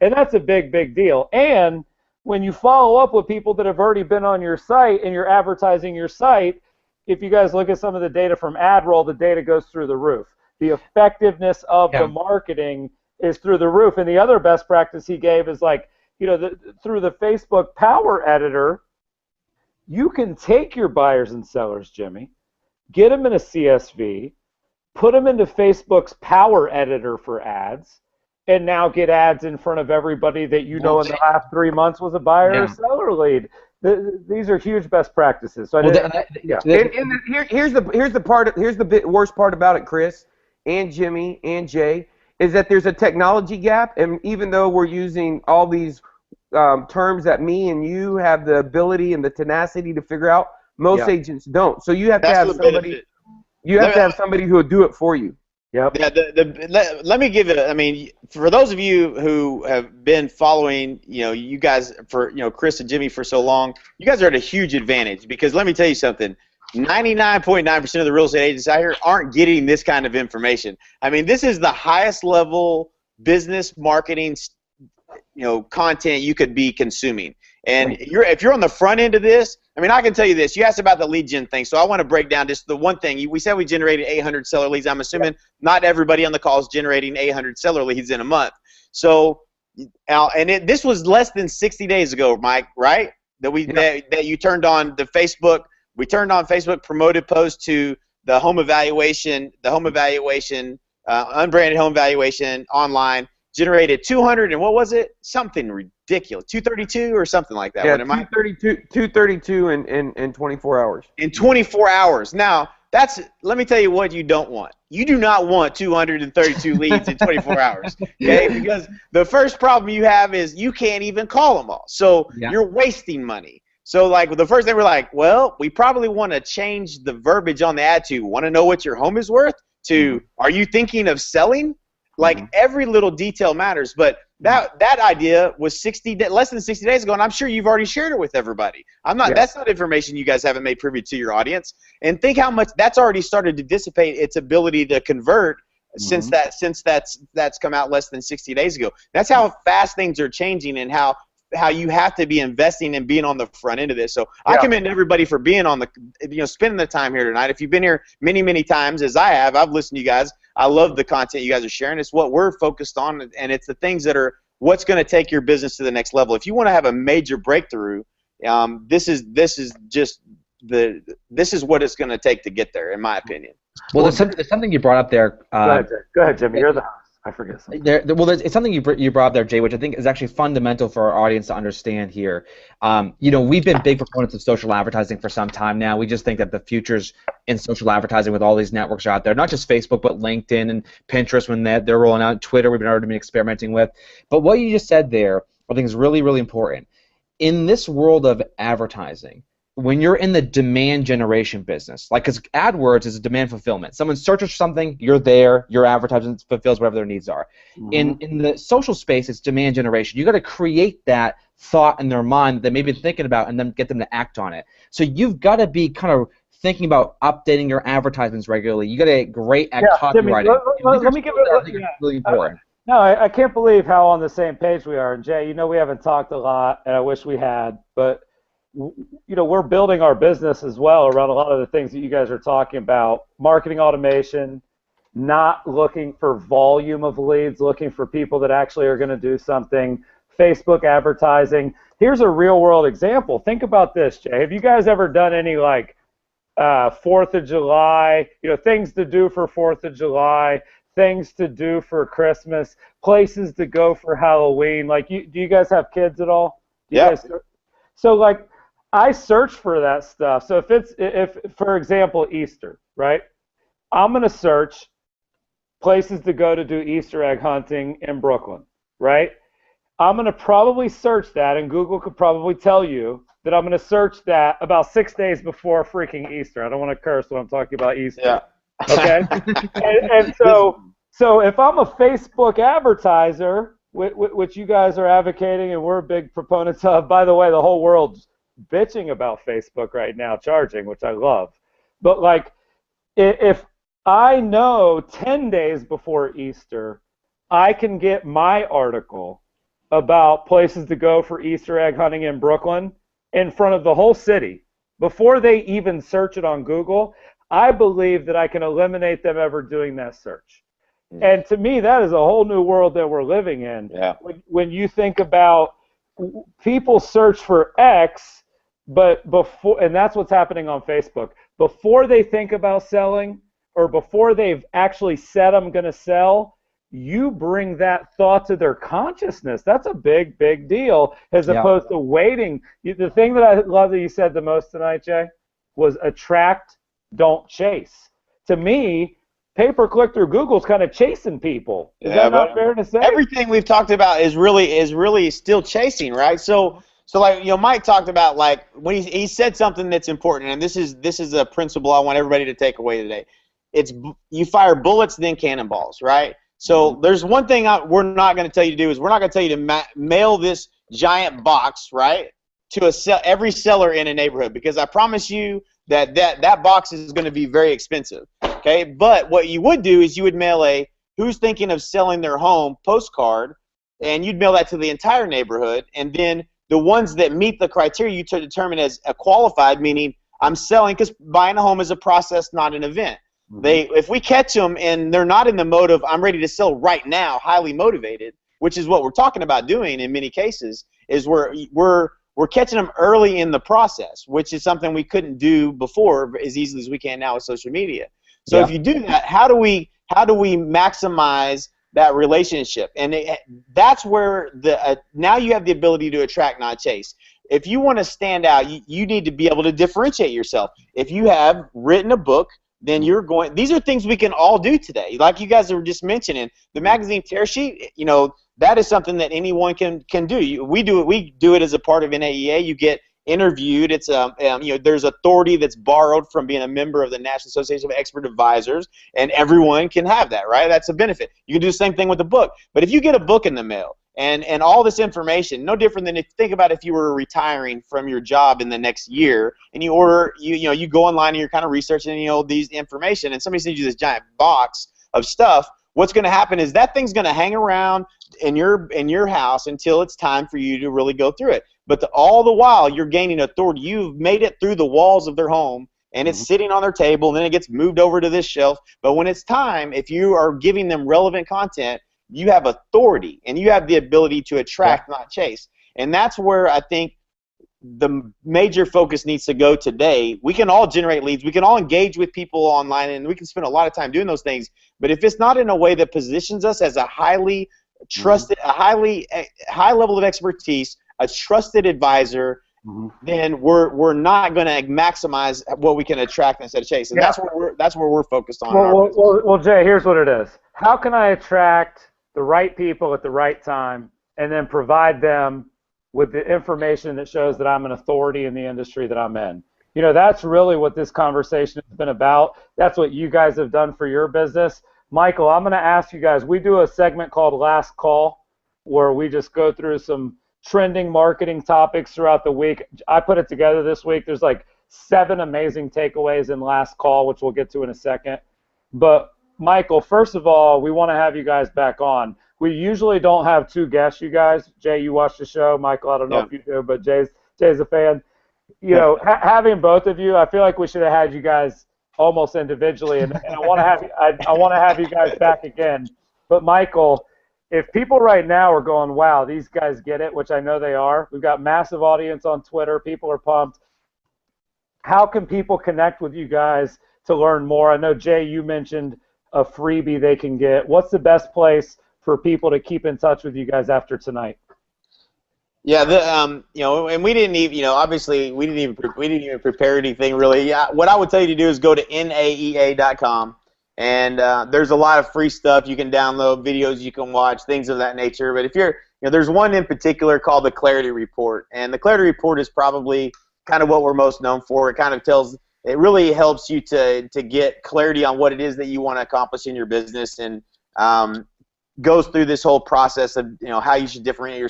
And that's a big, big deal. And when you follow up with people that have already been on your site and you're advertising your site, if you guys look at some of the data from AdRoll, the data goes through the roof. The effectiveness of the marketing is through the roof. And the other best practice he gave is through the Facebook Power Editor, you can take your buyers and sellers, Jimmy, get them in a CSV, put them into Facebook's Power Editor for ads, and now get ads in front of everybody that in the last 3 months was a buyer or seller lead. These are huge best practices. So here's the worst part about it, Chris, and Jimmy, and Jay, is that there's a technology gap, and even though we're using all these terms that me and you have the ability and the tenacity to figure out, most agents don't. So you have to have somebody. You have to have somebody who will do it for you. Yep. Yeah. Let me give it. I mean, for those of you who have been following, you guys for Chris and Jimmy for so long, you guys are at a huge advantage because let me tell you something. 99.9% of the real estate agents out here aren't getting this kind of information. I mean, this is the highest level business marketing, content you could be consuming. And if you're on the front end of this, I mean, I can tell you this. You asked about the lead gen thing, so I want to break down just the one thing. We said we generated 800 seller leads. I'm assuming not everybody on the call is generating 800 seller leads in a month. So, this was less than 60 days ago, Mike, right? That you turned on the Facebook. We turned on Facebook promoted posts to the home evaluation, unbranded home evaluation online generated 200 and what was it? Something ridiculous, 232 or something like that. Yeah, 232 in 24 hours. In 24 hours. Now, let me tell you what you don't want. You do not want 232 leads in 24 hours, okay? Because the first problem you have is you can't even call them all. So you're wasting money. So, like, the first thing we're like, well, we probably want to change the verbiage on the ad to want to know what your home is worth to are you thinking of selling? Like, every little detail matters. But that idea was less than 60 days ago, and I'm sure you've already shared it with everybody. That's not information you guys haven't made privy to your audience. And think how much that's already started to dissipate its ability to convert since that's come out less than 60 days ago. That's how fast things are changing and how you have to be investing and being on the front end of this. So I commend everybody for being on spending the time here tonight. If you've been here many, many times, as I have, I've listened to you guys. I love the content you guys are sharing. It's what we're focused on, and it's the things that are what's going to take your business to the next level. If you want to have a major breakthrough, this is what it's going to take to get there, in my opinion. Well, there's something you brought up there. Go ahead, Jimmy. You're the host. I forget something. It's something you brought up there, Jay, which I think is actually fundamental for our audience to understand here. We've been big proponents of social advertising for some time now. We just think that the future's in social advertising with all these networks out there, not just Facebook, but LinkedIn and Pinterest when they're rolling out, Twitter we've already been experimenting with. But what you just said there, I think is really, really important. In this world of advertising, when you're in the demand generation business, like, because AdWords is a demand fulfillment. Someone searches for something, you're there, your advertisement fulfills whatever their needs are. In the social space, it's demand generation. You got to create that thought in their mind that they may be thinking about and then get them to act on it. So you've got to be kind of thinking about updating your advertisements regularly. You got to get great at copywriting. Let me give it. I think it's really important. No, I can't believe how on the same page we are. And Jay, we haven't talked a lot, and I wish we had, but we're building our business as well around a lot of the things that you guys are talking about. Marketing automation, not looking for volume of leads, looking for people that actually are going to do something. Facebook advertising. Here's a real world example. Think about this, Jay. Have you guys ever done any 4th of July, things to do for 4th of July, things to do for Christmas, places to go for Halloween? Do you guys have kids at all? So I search for that stuff. So if for example, Easter, right? I'm going to search places to go to do Easter egg hunting in Brooklyn, right? I'm going to probably search that, and Google could probably tell you that I'm going to search that about 6 days before freaking Easter. I don't want to curse when I'm talking about Easter. Yeah. Okay? and so if I'm a Facebook advertiser, which you guys are advocating and we're big proponents of, by the way, the whole world's bitching about Facebook right now, charging, which I love. But if I know 10 days before Easter, I can get my article about places to go for Easter egg hunting in Brooklyn in front of the whole city before they even search it on Google. I believe that I can eliminate them ever doing that search. And to me, that is a whole new world that we're living in. Yeah. When you think about people search for X, but before, and that's what's happening on Facebook, before they think about selling or before they've actually said I'm going to sell, you bring that thought to their consciousness. That's a big, big deal as opposed to waiting. The thing that I love that you said the most tonight, Jay, was attract, don't chase. To me, pay-per-click through Google's kind of chasing people. Is that not fair to say? Everything we've talked about is really still chasing, right? So Mike talked about when he said something that's important, and this is a principle I want everybody to take away today. It's you fire bullets, then cannonballs, right? So there's one thing we're not going to tell you to do is we're not going to tell you to mail this giant box, right, to every seller in a neighborhood, because I promise you that box is going to be very expensive. Okay, but what you would do is you would mail a who's thinking of selling their home postcard, and you'd mail that to the entire neighborhood, and then the ones that meet the criteria you determine as a qualified, meaning I'm selling, because buying a home is a process, not an event. If we catch them and they're not in the mode of I'm ready to sell right now, highly motivated, which is what we're talking about doing in many cases, is we're catching them early in the process, which is something we couldn't do before as easily as we can now with social media. So if you do that, how do we maximize that relationship? And that's where now you have the ability to attract, not chase. If you want to stand out, you need to be able to differentiate yourself. If you have written a book, then these are things we can all do today. Like you guys were just mentioning, the magazine tear sheet, that is something that anyone can do. We do it as a part of NAEA. You get interviewed. It's there's authority that's borrowed from being a member of the National Association of Expert Advisors, and everyone can have that, right? That's a benefit. You can do the same thing with a book. But if you get a book in the mail and all this information, no different than think about if you were retiring from your job in the next year, and you order, you go online and you're kind of researching, these information, and somebody sends you this giant box of stuff. What's going to happen is that thing's going to hang around in your house until it's time for you to really go through it. But all the while, you're gaining authority. You've made it through the walls of their home, and it's sitting on their table, and then it gets moved over to this shelf. But when it's time, if you are giving them relevant content, you have authority, and you have the ability to attract, not chase. And that's where I think the major focus needs to go today. We can all generate leads. We can all engage with people online, and we can spend a lot of time doing those things. But if it's not in a way that positions us as a highly trusted, a high level of expertise, a trusted advisor, then we're not going to maximize what we can attract instead of chase. And that's where we're focused on. Well, Jay, here's what it is. How can I attract the right people at the right time, and then provide them with the information that shows that I'm an authority in the industry that I'm in? That's really what this conversation has been about. That's what you guys have done for your business. Michael, I'm going to ask you guys, we do a segment called Last Call, where we just go through some trending marketing topics throughout the week. I put it together this week. There's like 7 amazing takeaways in Last Call, which we'll get to in a second. But Michael, first of all, we want to have you guys back on. We usually don't have 2 guests, you guys. Jay, you watch the show. Michael, I don't know if you do, but Jay's a fan. Having both of you, I feel like we should have had you guys almost individually, and I want to have you guys back again. But Michael, if people right now are going, wow, these guys get it, which I know they are. We've got massive audience on Twitter. People are pumped. How can people connect with you guys to learn more? I know, Jay, you mentioned a freebie they can get. What's the best place for people to keep in touch with you guys after tonight? Yeah, and we didn't even, obviously we didn't even prepare anything really. Yeah, what I would tell you to do is go to naea.com, and there's a lot of free stuff you can download, videos you can watch, things of that nature. But if there's one in particular called the Clarity Report, and the Clarity Report is probably kind of what we're most known for. It really helps you to get clarity on what it is that you want to accomplish in your business, and goes through this whole process of how you should differentiate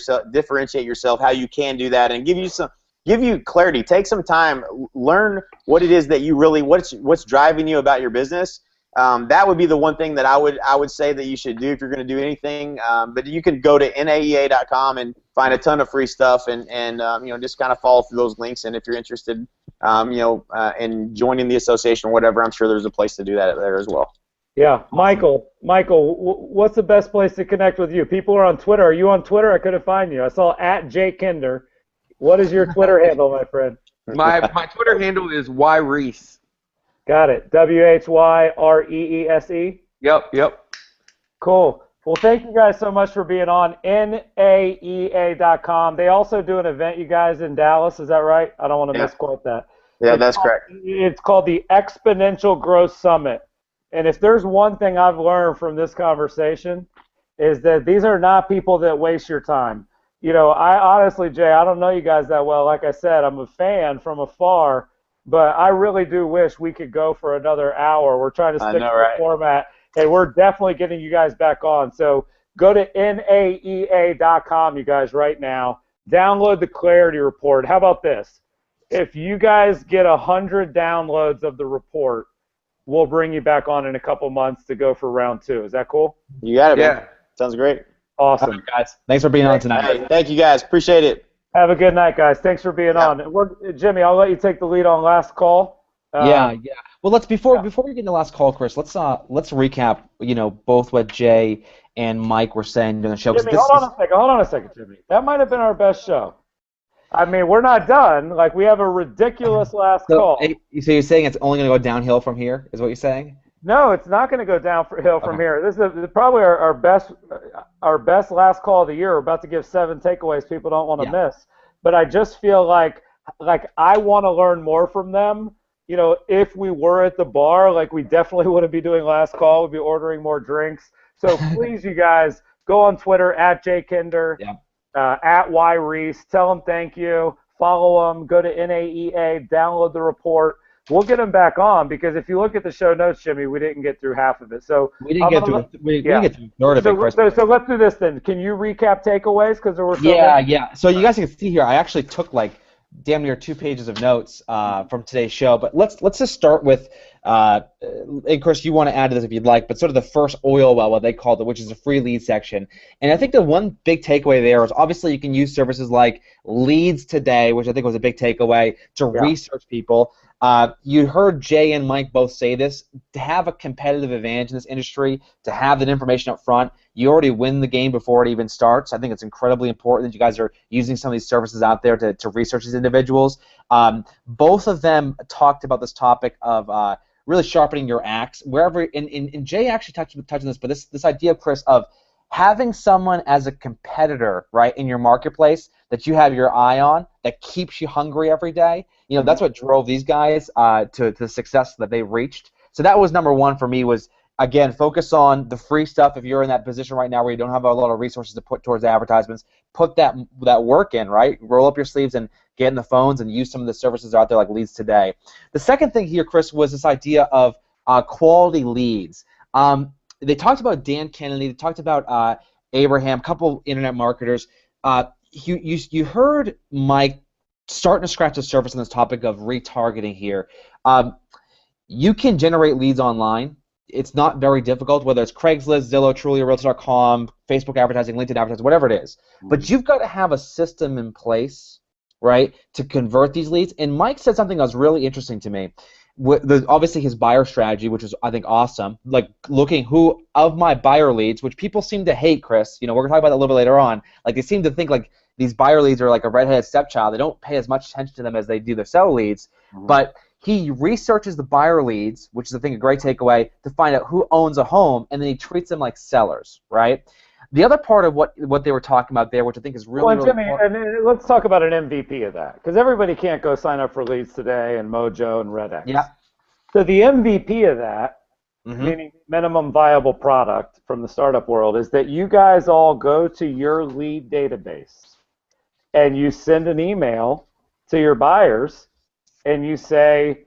yourself, how you can do that, and give you clarity. Take some time, learn what it is that you really what's driving you about your business. That would be the one thing that I would say that you should do if you're going to do anything. But you can go to naea.com and find a ton of free stuff, and just kind of follow through those links. And if you're interested, in joining the association or whatever, I'm sure there's a place to do that there as well. Yeah, Michael, what's the best place to connect with you? People are on Twitter. Are you on Twitter? I couldn't find you. I saw @JKinder. What is your Twitter handle, my friend? My Twitter handle is Reese. Got it. WHYREESE. Yep. Cool. Well, thank you guys so much for being on naea.com. They also do an event, you guys, in Dallas. Is that right? I don't want to misquote that. Yeah, that's correct. It's called the Exponential Growth Summit. And if there's one thing I've learned from this conversation, is that these are not people that waste your time. I honestly, Jay, I don't know you guys that well. Like I said, I'm a fan from afar, but I really do wish we could go for another hour. We're trying to stick to the format, and we're definitely getting you guys back on. So go to naea.com, you guys, right now. Download the Clarity Report. How about this? If you guys get 100 downloads of the report, we'll bring you back on in a couple months to go for round 2. Is that cool? You got it, man. Sounds great. Awesome. Right, guys. Thanks for being on tonight. Hey, thank you, guys. Appreciate it. Have a good night, guys. Thanks for being on. Jimmy, I'll let you take the lead on Last Call. Yeah. Well, before we get into Last Call, Chris, let's recap, both what Jay and Mike were saying during the show. Jimmy, hold on a second, Jimmy. That might have been our best show. I mean, we're not done. Like, we have a ridiculous Last Call. So you're saying it's only going to go downhill from here, is what you're saying? No, it's not going to go downhill from here. This is probably our best last call of the year. We're about to give 7 takeaways people don't want to miss. But I just feel like I want to learn more from them. You know, if we were at the bar, like we definitely wouldn't be doing last call. We'd be ordering more drinks. So please, you guys, go on Twitter at jkinder, at yreese. Tell them thank you. Follow them. Go to NAEA. Download the report. We'll get them back on because if you look at the show notes, Jimmy, we didn't get through half of it. So we didn't get through. We didn't get through a third of it, Chris. So let's do this then. Can you recap takeaways because there were so many? Yeah. So you guys can see here, I actually took like damn near 2 pages of notes from today's show. But let's just start with, and Chris, you want to add to this if you'd like, but sort of the first oil well, what they called it, which is a free lead section. And I think the one big takeaway there is obviously you can use services like Leads Today, which I think was a big takeaway, to research people. You heard Jay and Mike both say this. To have a competitive advantage in this industry, to have that information up front, you already win the game before it even starts. I think it's incredibly important that you guys are using some of these services out there to research these individuals. Both of them talked about this topic of really sharpening your axe. Wherever, and Jay actually touched on this, but this idea, Chris, of having someone as a competitor, right, in your marketplace that you have your eye on, that keeps you hungry every day. You know, that's what drove these guys to the success that they reached. So that was number one for me was, again, focus on the free stuff. If you're in that position right now where you don't have a lot of resources to put towards advertisements, put that work in, right? Roll up your sleeves and get in the phones and use some of the services out there like Leads Today. The second thing here, Chris, was this idea of quality leads. They talked about Dan Kennedy. They talked about Abraham, a couple internet marketers. You heard Mike starting to scratch the surface on this topic of retargeting here. You can generate leads online. It's not very difficult, whether it's Craigslist, Zillow, Trulia, Realtor.com, Facebook advertising, LinkedIn advertising, whatever it is. But you've got to have a system in place, right, to convert these leads. And Mike said something that was really interesting to me. Obviously his buyer strategy, which was, I think, awesome. Like looking who of my buyer leads, which people seem to hate, Chris. You know, we're gonna talk about that a little bit later on. Like they seem to think like these buyer leads are like a redheaded stepchild. They don't pay as much attention to them as they do their seller leads. But he researches the buyer leads, which is, I think, a great takeaway, to find out who owns a home, and then he treats them like sellers, right? The other part of what they were talking about there, which I think is really, well, Jimmy, and let's talk about an MVP of that, because everybody can't go sign up for Leads Today and Mojo and RedX. Yeah. So the MVP of that, meaning minimum viable product from the startup world, is that you guys all go to your lead database and you send an email to your buyers and you say,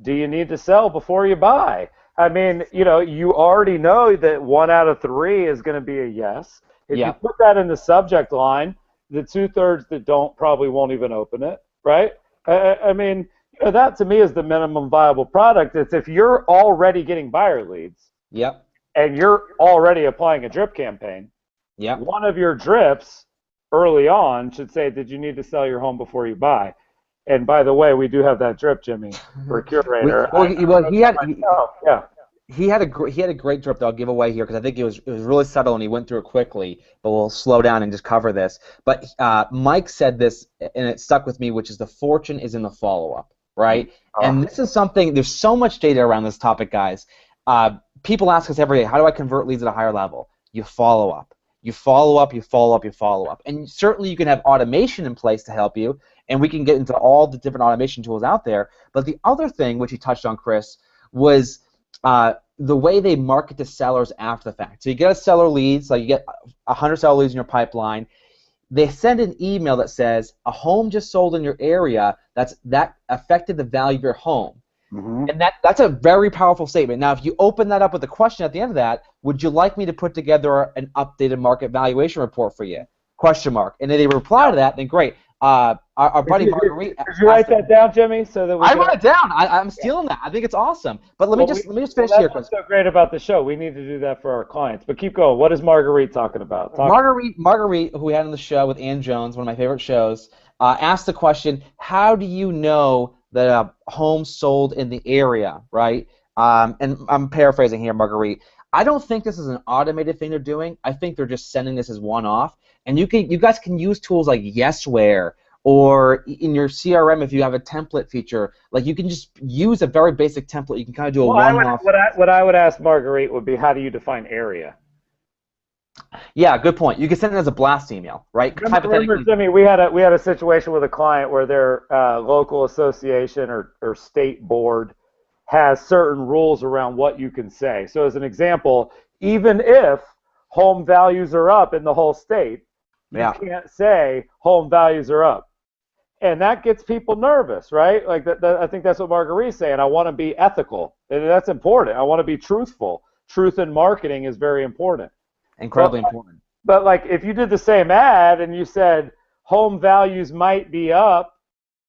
do you need to sell before you buy? I mean, you know, you already know that 1 out of 3 is going to be a yes. If you put that in the subject line, the 2/3 that don't probably won't even open it, right? I mean, you know, that to me is the minimum viable product. It's if you're already getting buyer leads, and you're already applying a drip campaign, one of your drips early on should say, did you need to sell your home before you buy? And by the way, we do have that drip, Jimmy, for Curaytor. He had a great drip that I'll give away here because I think it was really subtle and he went through it quickly. But we'll slow down and just cover this. But Mike said this and it stuck with me, which is the fortune is in the follow-up, right? And this is something. There's so much data around this topic, guys. People ask us every day, how do I convert leads at a higher level? You follow up. You follow up, you follow up, you follow up. And certainly you can have automation in place to help you, and we can get into all the different automation tools out there. But the other thing, which you touched on, Chris, was the way they market to sellers after the fact. So you get a seller leads, like you get 100 seller leads in your pipeline. They send an email that says, a home just sold in your area that affected the value of your home. And that's a very powerful statement. Now, if you open that up with a question at the end of that, would you like me to put together an updated market valuation report for you? Question mark. And if they reply to that, then great. Our buddy Marguerite. Did you write that down, Jimmy? So that I wrote it down. I'm stealing that. I think it's awesome. But let me just finish here, Chris. That's so great about the show. We need to do that for our clients. But keep going. What is Marguerite talking about? Marguerite, who we had on the show with Ann Jones, one of my favorite shows, asked the question, how do you know that a home sold in the area, right? And I'm paraphrasing here, Marguerite. I don't think this is an automated thing they're doing. I think they're just sending this as one-off. And you guys can use tools like Yesware or in your CRM if you have a template feature. Like you can just use a very basic template. You can kind of do a one-off. What I would ask Marguerite would be, how do you define area? Yeah, good point. You can send it as a blast email, right? Remember, Jimmy, we had a situation with a client where their local association or state board has certain rules around what you can say. So as an example, even if home values are up in the whole state, you can't say home values are up. And that gets people nervous, right? Like I think that's what Marguerite's saying. I want to be ethical, and that's important. I want to be truthful. Truth in marketing is very important. Incredibly important. But like if you did the same ad and you said home values might be up,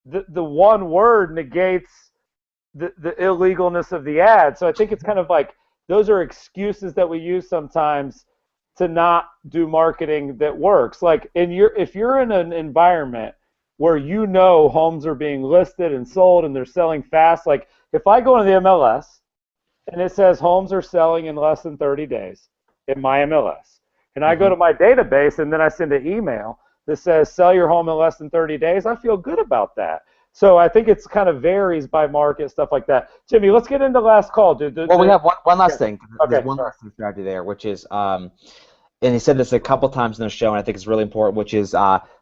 the one word negates the illegalness of the ad. So I think it's kind of like those are excuses that we use sometimes to not do marketing that works. Like if you're in an environment where you know homes are being listed and sold and they're selling fast, like if I go into the MLS and it says homes are selling in less than 30 days in my MLS, and I go to my database and then I send an email that says sell your home in less than 30 days, I feel good about that. So I think it's kind of varies by market, stuff like that. Jimmy, let's get into last call, dude. Well, we have one last thing. There's one last thing strategy there, which is, and he said this a couple times in the show, and I think it's really important, which is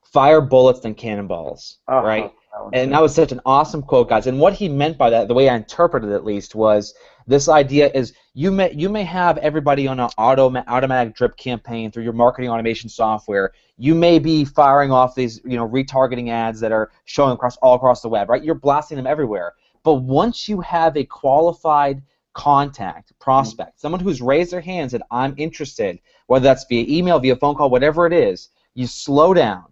fire bullets than cannonballs, right? And that was such an awesome quote, guys. And what he meant by that, the way I interpreted it at least, was this idea is you may have everybody on an automatic drip campaign through your marketing automation software. You may be firing off these retargeting ads that are showing all across the web, right? You're blasting them everywhere. But once you have a qualified contact, prospect, someone who's raised their hand and said, I'm interested, whether that's via email, via phone call, whatever it is, you slow down,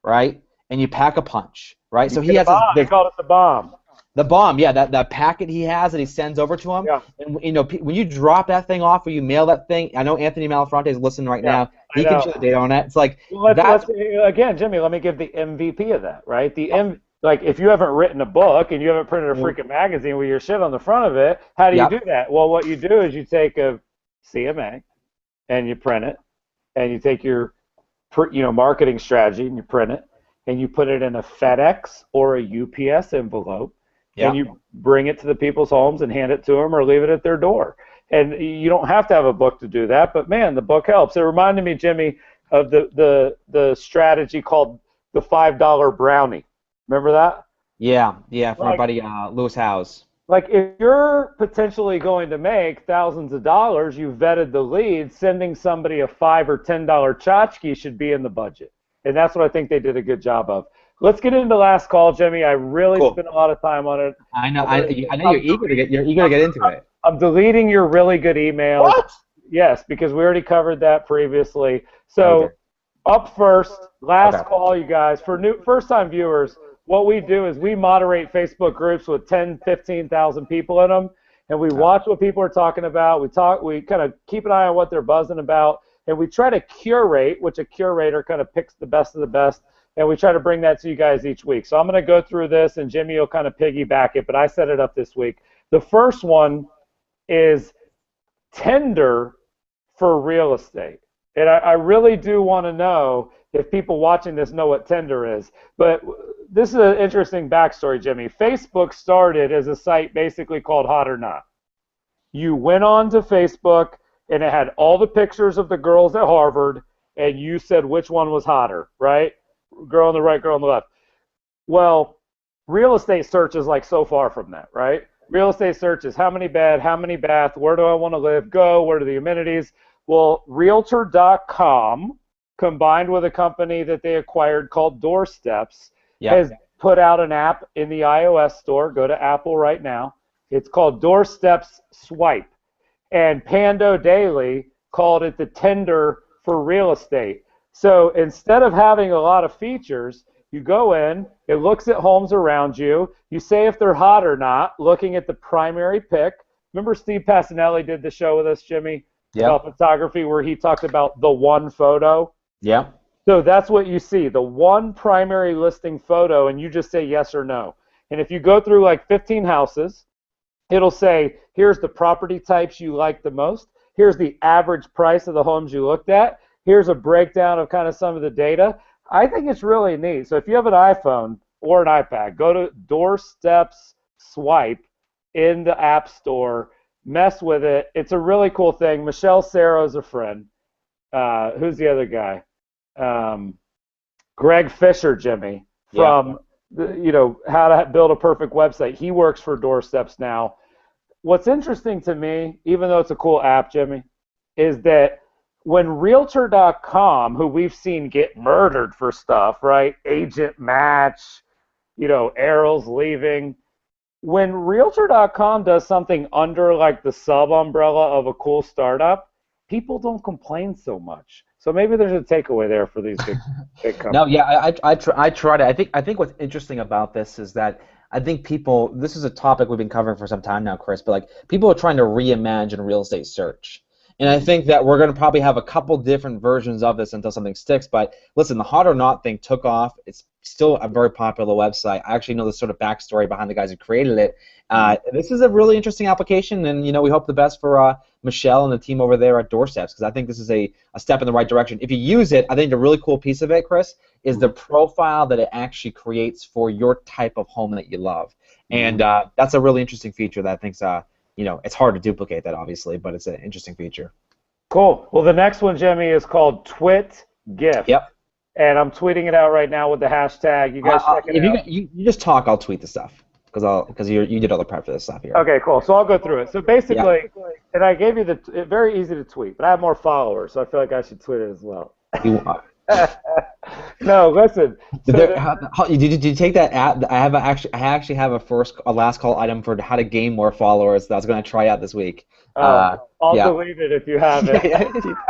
right? And you pack a punch, right? So he has they called it the bomb. The bomb, yeah, that packet he has that he sends over to him. Yeah. And when you drop that thing off or you mail that thing, I know Anthony Malafronte is listening right now. He can show the data on that. It's like again, Jimmy, let me give the MVP of that, right? Like if you haven't written a book and you haven't printed a freaking magazine with your shit on the front of it, how do you do that? Well, what you do is you take a CMA and you print it, and you take your marketing strategy and you print it, and you put it in a FedEx or a UPS envelope, and you bring it to the people's homes and hand it to them or leave it at their door. And you don't have to have a book to do that, but man, the book helps. It reminded me, Jimmy, of the strategy called the $5 brownie. Remember that? Yeah, from our buddy Lewis Howes. Like if you're potentially going to make thousands of dollars, you vetted the lead, sending somebody a $5 or $10 tchotchke should be in the budget. And that's what I think they did a good job of. Let's get into last call, Jimmy. I really spent a lot of time on it. I know. I know you're eager to get into it. I'm deleting your really good emails. What? Yes, because we already covered that previously. So up first, last call, you guys. For first-time viewers, what we do is we moderate Facebook groups with 10, 15,000 people in them, and we watch what people are talking about. We kind of keep an eye on what they're buzzing about, and we try to curate, which a curator kind of picks the best of the best, and we try to bring that to you guys each week. So I'm going to go through this, and Jimmy will kind of piggyback it, but I set it up this week. The first one is tender for real estate. And I really do want to know if people watching this know what tender is. But this is an interesting backstory, Jimmy. Facebook started as a site basically called Hot or Not. You went on to Facebook, and it had all the pictures of the girls at Harvard, and you said which one was hotter, right? Girl on the right, girl on the left. Well, real estate search is like so far from that, right? Real estate search is how many bed, how many bath, where do I want to live, go, where are the amenities? Well, Realtor.com, combined with a company that they acquired called Doorsteps, has put out an app in the iOS store. Go to Apple right now. It's called Doorsteps Swipe. And Pando Daily called it the tender for real estate. So instead of having a lot of features, you go in, it looks at homes around you, you say if they're hot or not, looking at the primary pick. Remember Steve Passanelli did the show with us, Jimmy? About photography, where he talked about the one photo. Yeah. So that's what you see, the one primary listing photo, and you just say yes or no. And if you go through like 15 houses, it'll say, here's the property types you like the most. Here's the average price of the homes you looked at. Here's a breakdown of kind of some of the data. I think it's really neat. So if you have an iPhone or an iPad, go to Doorsteps Swipe in the App Store, mess with it. It's a really cool thing. Michelle Serro's a friend. Who's the other guy? Greg Fisher, Jimmy, from How to Build a Perfect Website. He works for Doorsteps now. What's interesting to me, even though it's a cool app, Jimmy, is that when Realtor.com, who we've seen get murdered for stuff, right? Agent Match, Errol's leaving. When Realtor.com does something under like the sub umbrella of a cool startup, people don't complain so much. So maybe there's a takeaway there for these big companies. No, yeah, I tried it. I think what's interesting about this is that I think people, this is a topic we've been covering for some time now, Chris, but like people are trying to reimagine real estate search. And I think that we're going to probably have a couple different versions of this until something sticks. But listen, the Hot or Not thing took off. It's still a very popular website. I actually know the sort of backstory behind the guys who created it. This is a really interesting application, and we hope the best for Michelle and the team over there at Doorsteps, because I think this is a step in the right direction. If you use it, I think the really cool piece of it, Chris, is the profile that it actually creates for your type of home that you love. And that's a really interesting feature that I think's it's hard to duplicate that, obviously, but it's an interesting feature. Cool. Well, the next one, Jimmy, is called Twit Gift. Yep. And I'm tweeting it out right now with the hashtag. You guys check it out. You just talk, I'll tweet the stuff, because you did all the prep for this stuff here. Okay, cool. So I'll go through it. So basically, and I gave you very easy to tweet, but I have more followers, so I feel like I should tweet it as well. No, listen. Did you take that app? I actually have a last call item for how to gain more followers that I was going to try out this week. I'll delete it if you have it.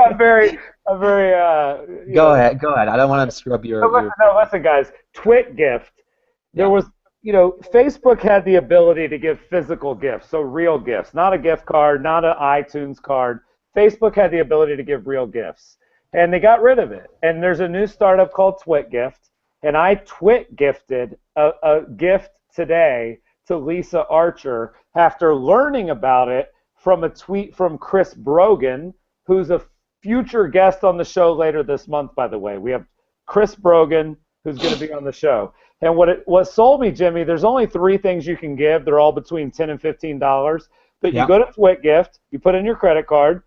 I'm very. Go ahead. I don't want to screw up your. No, listen, guys. Twit Gift. There was, Facebook had the ability to give physical gifts, so real gifts, not a gift card, not an iTunes card. Facebook had the ability to give real gifts. And they got rid of it. And there's a new startup called Twit Gift. And I twit gifted a gift today to Lisa Archer after learning about it from a tweet from Chris Brogan, who's a future guest on the show later this month, by the way. We have Chris Brogan, who's going to be on the show. And what sold me, Jimmy, there's only 3 things you can give. They're all between $10 and $15. But you go to Twit Gift, you put in your credit card,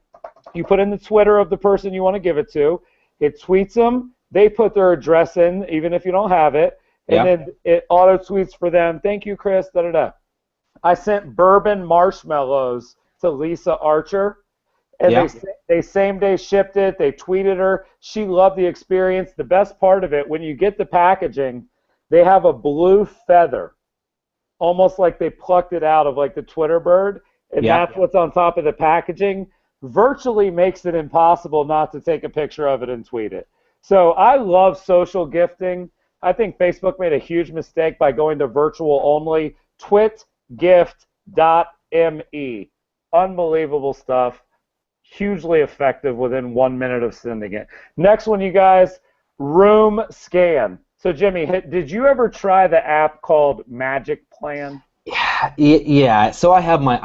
you put in the Twitter of the person you want to give it to. It tweets them. They put their address in, even if you don't have it. And then it auto-tweets for them. Thank you, Chris. Da-da-da. I sent bourbon marshmallows to Lisa Archer. And they same-day shipped it. They tweeted her. She loved the experience. The best part of it, when you get the packaging, they have a blue feather, almost like they plucked it out of like the Twitter bird. And that's what's on top of the packaging. Virtually makes it impossible not to take a picture of it and tweet it. So I love social gifting. I think Facebook made a huge mistake by going to virtual only. Twitgift.me. Unbelievable stuff. Hugely effective within 1 minute of sending it. Next one, you guys, Room Scan. So Jimmy, did you ever try the app called Magic Plan? Yeah. So I have my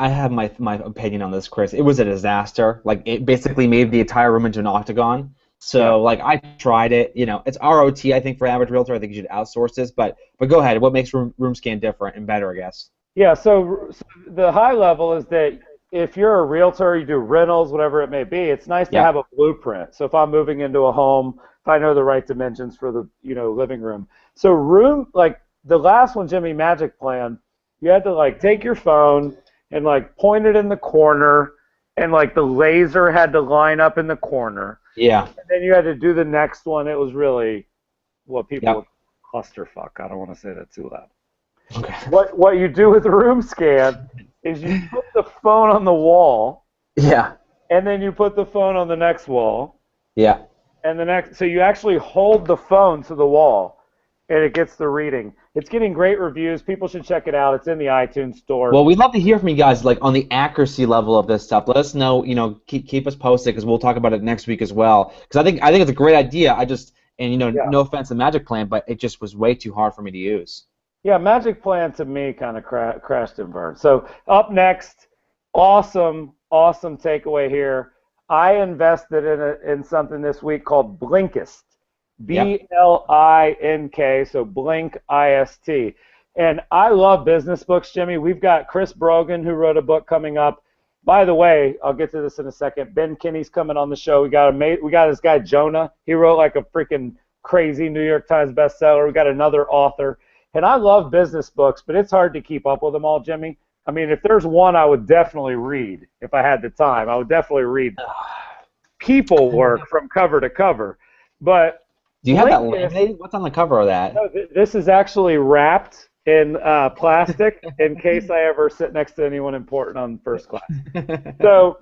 opinion on this, Chris. It was a disaster. Like, it basically made the entire room into an octagon. So I tried it. It's ROT, I think, for average realtor. I think you should outsource this. But go ahead. What makes Room Scan different and better, I guess? Yeah. So the high level is that if you're a realtor, you do rentals, whatever it may be. It's nice to have a blueprint. So if I'm moving into a home, if I know the right dimensions for the living room. So the last one, Jimmy, Magic Plan. You had to take your phone and point it in the corner, and the laser had to line up in the corner. Yeah. And then you had to do the next one. It was really what people would clusterfuck. I don't want to say that too loud. Okay. What you do with Room Scan is you put the phone on the wall. Yeah. And then you put the phone on the next wall. Yeah. And so you actually hold the phone to the wall, and it gets the reading. It's getting great reviews. People should check it out. It's in the iTunes store. Well, we'd love to hear from you guys, on the accuracy level of this stuff. Let us know. Keep us posted, because we'll talk about it next week as well. Because I think it's a great idea. No offense to Magic Plan, but it just was way too hard for me to use. Yeah, Magic Plan to me kind of crashed and burned. So up next, awesome takeaway here. I invested in something this week called Blinkist. BLINK, so Blink IST. And I love business books, Jimmy. We've got Chris Brogan, who wrote a book coming up. By the way, I'll get to this in a second. Ben Kinney's coming on the show. We got this guy, Jonah. He wrote like a freaking crazy New York Times bestseller. We got another author. And I love business books, but it's hard to keep up with them all, Jimmy. I mean, if there's one I would definitely read, if I had the time, I would definitely read People Work from cover to cover. But do you have that laminated? What's on the cover of that? No, this is actually wrapped in plastic in case I ever sit next to anyone important on first class. So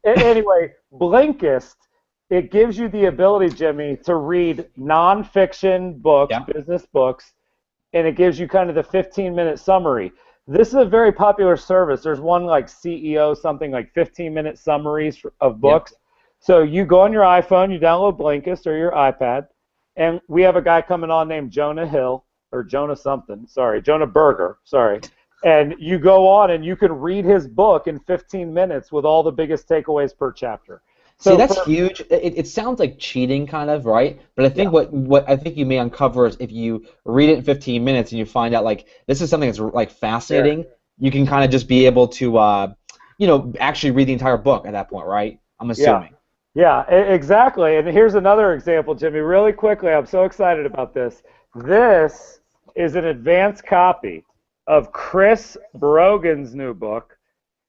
anyway, Blinkist, it gives you the ability, Jimmy, to read nonfiction books, business books, and it gives you kind of the 15-minute summary. This is a very popular service. There's one like CEO, something like 15-minute summaries of books. So you go on your iPhone, you download Blinkist or your iPad, and we have a guy coming on named Jonah Hill, or Jonah something, Jonah Berger, and you go on and you can read his book in 15 minutes with all the biggest takeaways per chapter. So that's huge. It sounds like cheating, kind of, right? But I think what I think you may uncover is if you read it in 15 minutes and you find out like this is something that's like fascinating, you can kind of just be able to, actually read the entire book at that point, right? I'm assuming. Yeah, exactly. And here's another example, Jimmy. Really quickly, I'm so excited about this. This is an advanced copy of Chris Brogan's new book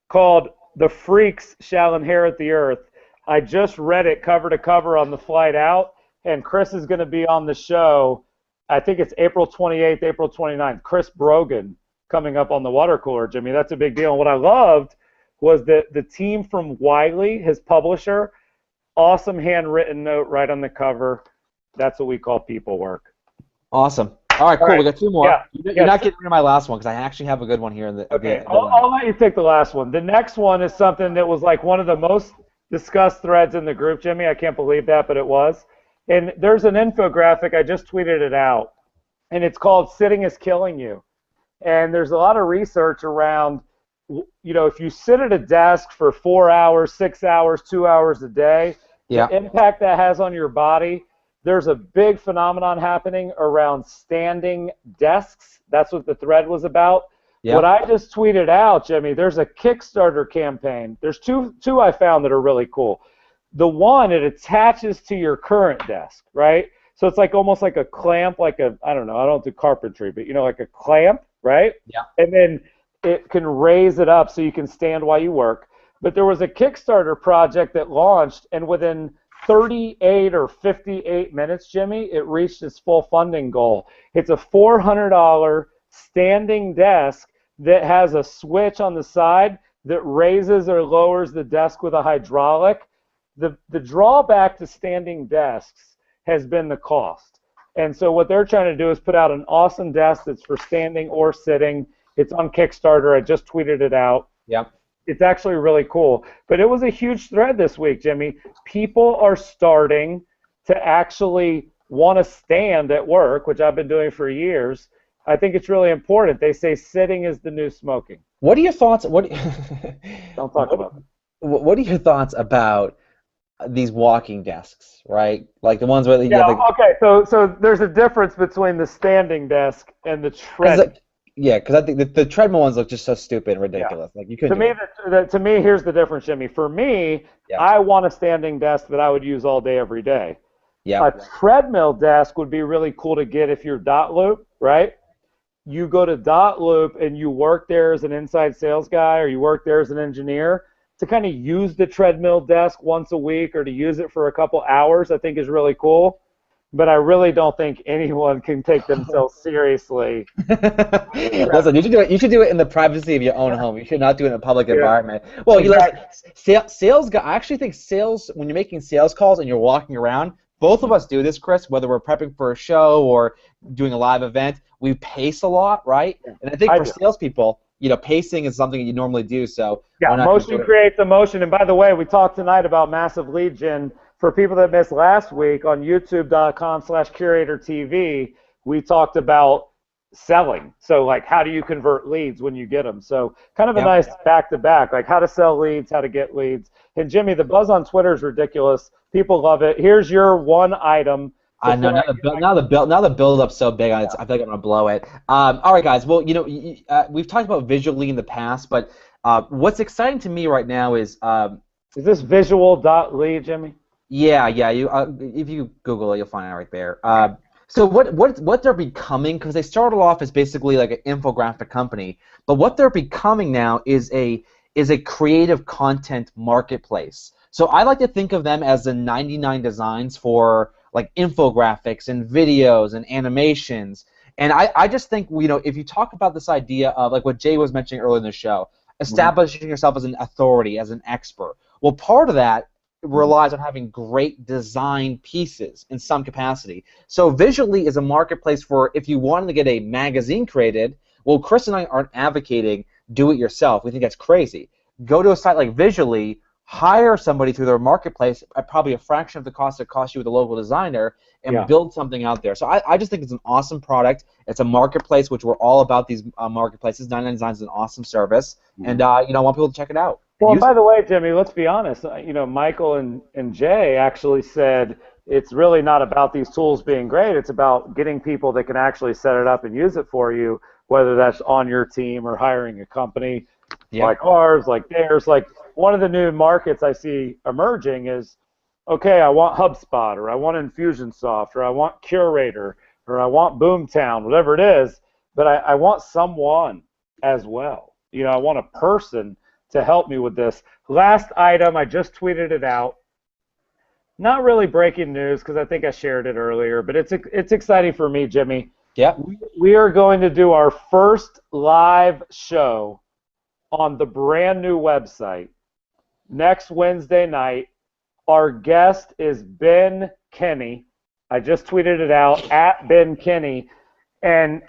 called "The Freaks Shall Inherit the Earth." I just read it cover to cover on the flight out, and Chris is going to be on the show. I think it's April 28th, April 29th. Chris Brogan coming up on the WaterCooler, Jimmy. That's a big deal. And what I loved was that the team from Wiley, his publisher, awesome handwritten note right on the cover. That's what we call people work. Awesome. All right, cool. We got two more. Yeah. You're not getting rid of my last one because I actually have a good one here. I'll let you take the last one. The next one is something that was like one of the most discussed threads in the group, Jimmy. I can't believe that, but it was. And there's an infographic. I just tweeted it out, and it's called "Sitting is Killing You." And there's a lot of research around, if you sit at a desk for 4 hours, 6 hours, 2 hours a day, the impact that has on your body. There's a big phenomenon happening around standing desks. That's what the thread was about. Yep. What I just tweeted out, Jimmy, there's a Kickstarter campaign. There's two I found that are really cool. The one, it attaches to your current desk, right? So it's like almost like a clamp, I don't do carpentry, but like a clamp, right? Yeah. And then it can raise it up so you can stand while you work. But there was a Kickstarter project that launched, and within 38 or 58 minutes, Jimmy, it reached its full funding goal. It's a $400 standing desk that has a switch on the side that raises or lowers the desk with a hydraulic. The drawback to standing desks has been the cost. And so what they're trying to do is put out an awesome desk that's for standing or sitting. It's on Kickstarter. I just tweeted it out. Yep. It's actually really cool. But it was a huge thread this week, Jimmy. People are starting to actually want to stand at work, which I've been doing for years. I think it's really important. They say sitting is the new smoking. What are your thoughts? Don't talk about it. What are your thoughts about these walking desks, right? Like the ones where okay. So there's a difference between the standing desk and the treadmill. Because I think the treadmill ones look just so stupid and ridiculous. Yeah. Like you couldn't. To me, here's the difference, Jimmy. For me, I want a standing desk that I would use all day, every day. Yeah. A treadmill desk would be really cool to get if you're dot loop, right? You go to dot loop and you work there as an inside sales guy, or you work there as an engineer. To kind of use the treadmill desk once a week, or to use it for a couple hours, I think is really cool. But I really don't think anyone can take themselves seriously. Listen, you should do it in the privacy of your own home. You should not do it in a public environment. Well, sales guy. I actually think sales, when you're making sales calls and you're walking around, both of us do this, Chris. Whether we're prepping for a show or doing a live event, we pace a lot, right? And I think for salespeople, pacing is something you normally do. So motion creates emotion. And by the way, we talked tonight about massive lead gen. For people that missed last week, on youtube.com/CuratorTV, we talked about selling. So like, how do you convert leads when you get them? So kind of a Yep. nice back-to-back, like how to sell leads, how to get leads. And Jimmy, the buzz on Twitter is ridiculous. People love it. Here's your one item. I know now the build up's so big on it. I feel like I'm gonna blow it. All right, guys. Well, we've talked about visually in the past, but what's exciting to me right now is this visual.ly, Jimmy? yeah. You if you Google it, you'll find it right there. So what they're becoming, because they started off as basically like an infographic company, but what they're becoming now is a creative content marketplace. So I like to think of them as the 99 designs for like infographics and videos and animations. And I just think, if you talk about this idea of like what Jay was mentioning earlier in the show, establishing yourself as an authority, as an expert. Well, part of that relies on having great design pieces in some capacity. So Visually is a marketplace for if you wanted to get a magazine created. Well, Chris and I aren't advocating do it yourself. We think that's crazy. Go to a site like Visually, hire somebody through their marketplace at probably a fraction of the cost it costs you with a local designer, and build something out there. So I just think it's an awesome product. It's a marketplace, which we're all about these marketplaces. 99 Designs is an awesome service, and I want people to check it out. Well, and by the way, Jimmy, let's be honest. Michael and Jay actually said it's really not about these tools being great. It's about getting people that can actually set it up and use it for you, whether that's on your team or hiring a company like ours, like theirs. Like one of the new markets I see emerging is, okay, I want HubSpot, or I want Infusionsoft, or I want Curaytor, or I want Boomtown, whatever it is, but I want someone as well. I want a person to help me with this. Last item, I just tweeted it out. Not really breaking news because I think I shared it earlier, but it's exciting for me, Jimmy. Yeah. We are going to do our first live show on the brand new website next Wednesday night. Our guest is Ben Kinney. I just tweeted it out, at Ben Kinney. And,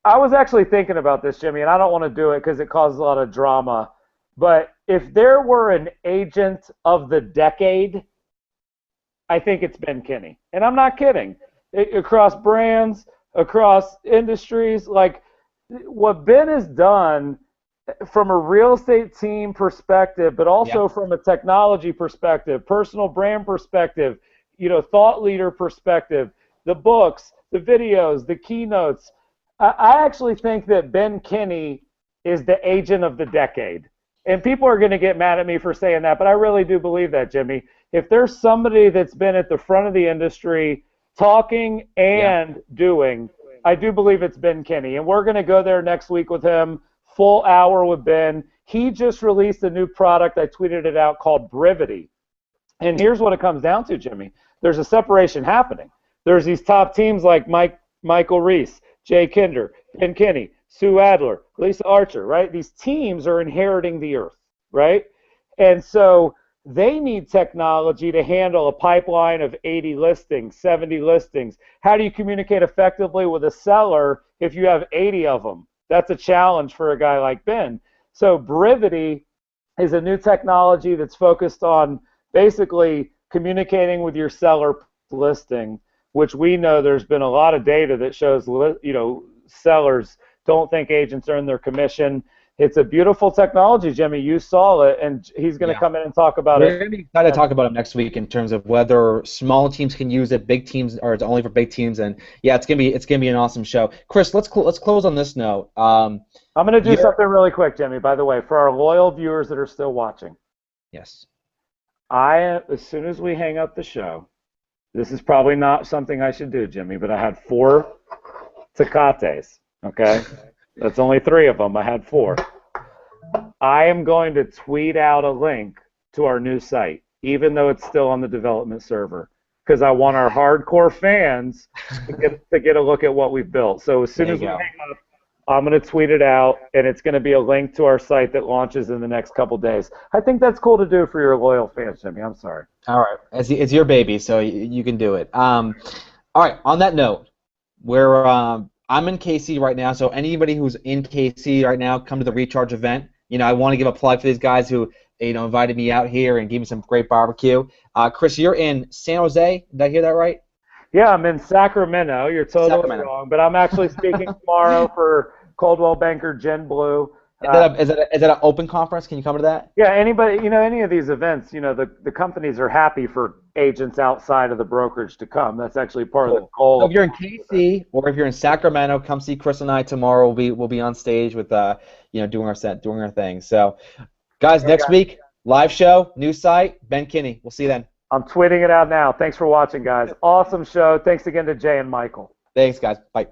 I was actually thinking about this, Jimmy, and I don't want to do it because it causes a lot of drama. But if there were an agent of the decade, I think it's Ben Kinney. And I'm not kidding. Across brands, across industries, like what Ben has done from a real estate team perspective, but also from a technology perspective, personal brand perspective, thought leader perspective, the books, the videos, the keynotes. I actually think that Ben Kinney is the agent of the decade. And people are going to get mad at me for saying that, but I really do believe that, Jimmy. If there's somebody that's been at the front of the industry talking and doing, I do believe it's Ben Kinney. And we're going to go there next week with him, full hour with Ben. He just released a new product. I tweeted it out called Brevity. And here's what it comes down to, Jimmy. There's a separation happening. There's these top teams like Michael Reese, Jay Kinder, Ben Kinney, Sue Adler, Lisa Archer, right? These teams are inheriting the earth, right? And so they need technology to handle a pipeline of 80 listings, 70 listings. How do you communicate effectively with a seller if you have 80 of them? That's a challenge for a guy like Ben. So Brevity is a new technology that's focused on basically communicating with your seller listing, which we know there's been a lot of data that shows, sellers don't think agents earn their commission. It's a beautiful technology, Jimmy. You saw it, and he's going to come in and talk about it. We're going to be excited to talk about it next week in terms of whether small teams can use it, big teams, or it's only for big teams. And it's going to be an awesome show. Chris, let's close on this note. I'm going to do something really quick, Jimmy. By the way, for our loyal viewers that are still watching. Yes. As soon as we hang up the show, this is probably not something I should do, Jimmy, but I had 4 Tecates. Okay. That's only 3 of them. I had 4. I am going to tweet out a link to our new site, even though it's still on the development server, because I want our hardcore fans to get a look at what we've built. So as soon as we hang up, I'm going to tweet it out, and it's going to be a link to our site that launches in the next couple days. I think that's cool to do for your loyal fans, Jimmy. I'm sorry. All right. It's your baby, so you can do it. All right. On that note, I'm in KC right now, so anybody who's in KC right now, come to the Recharge event. I want to give a plug for these guys who invited me out here and gave me some great barbecue. Chris, you're in San Jose. Did I hear that right? Yeah, I'm in Sacramento. You're totally Sacramento. wrong, but I'm actually speaking tomorrow for Coldwell Banker Gin Blue. Is that an open conference? Can you come to that? Yeah, anybody, any of these events, the companies are happy for agents outside of the brokerage to come. That's actually part of the goal. So if you're in KC or if you're in Sacramento, come see Chris and I tomorrow. We'll be on stage with doing our thing. So, guys, next week live show, new site, Ben Kinney. We'll see you then. I'm tweeting it out now. Thanks for watching, guys. Awesome show. Thanks again to Jay and Michael. Thanks, guys. Bye.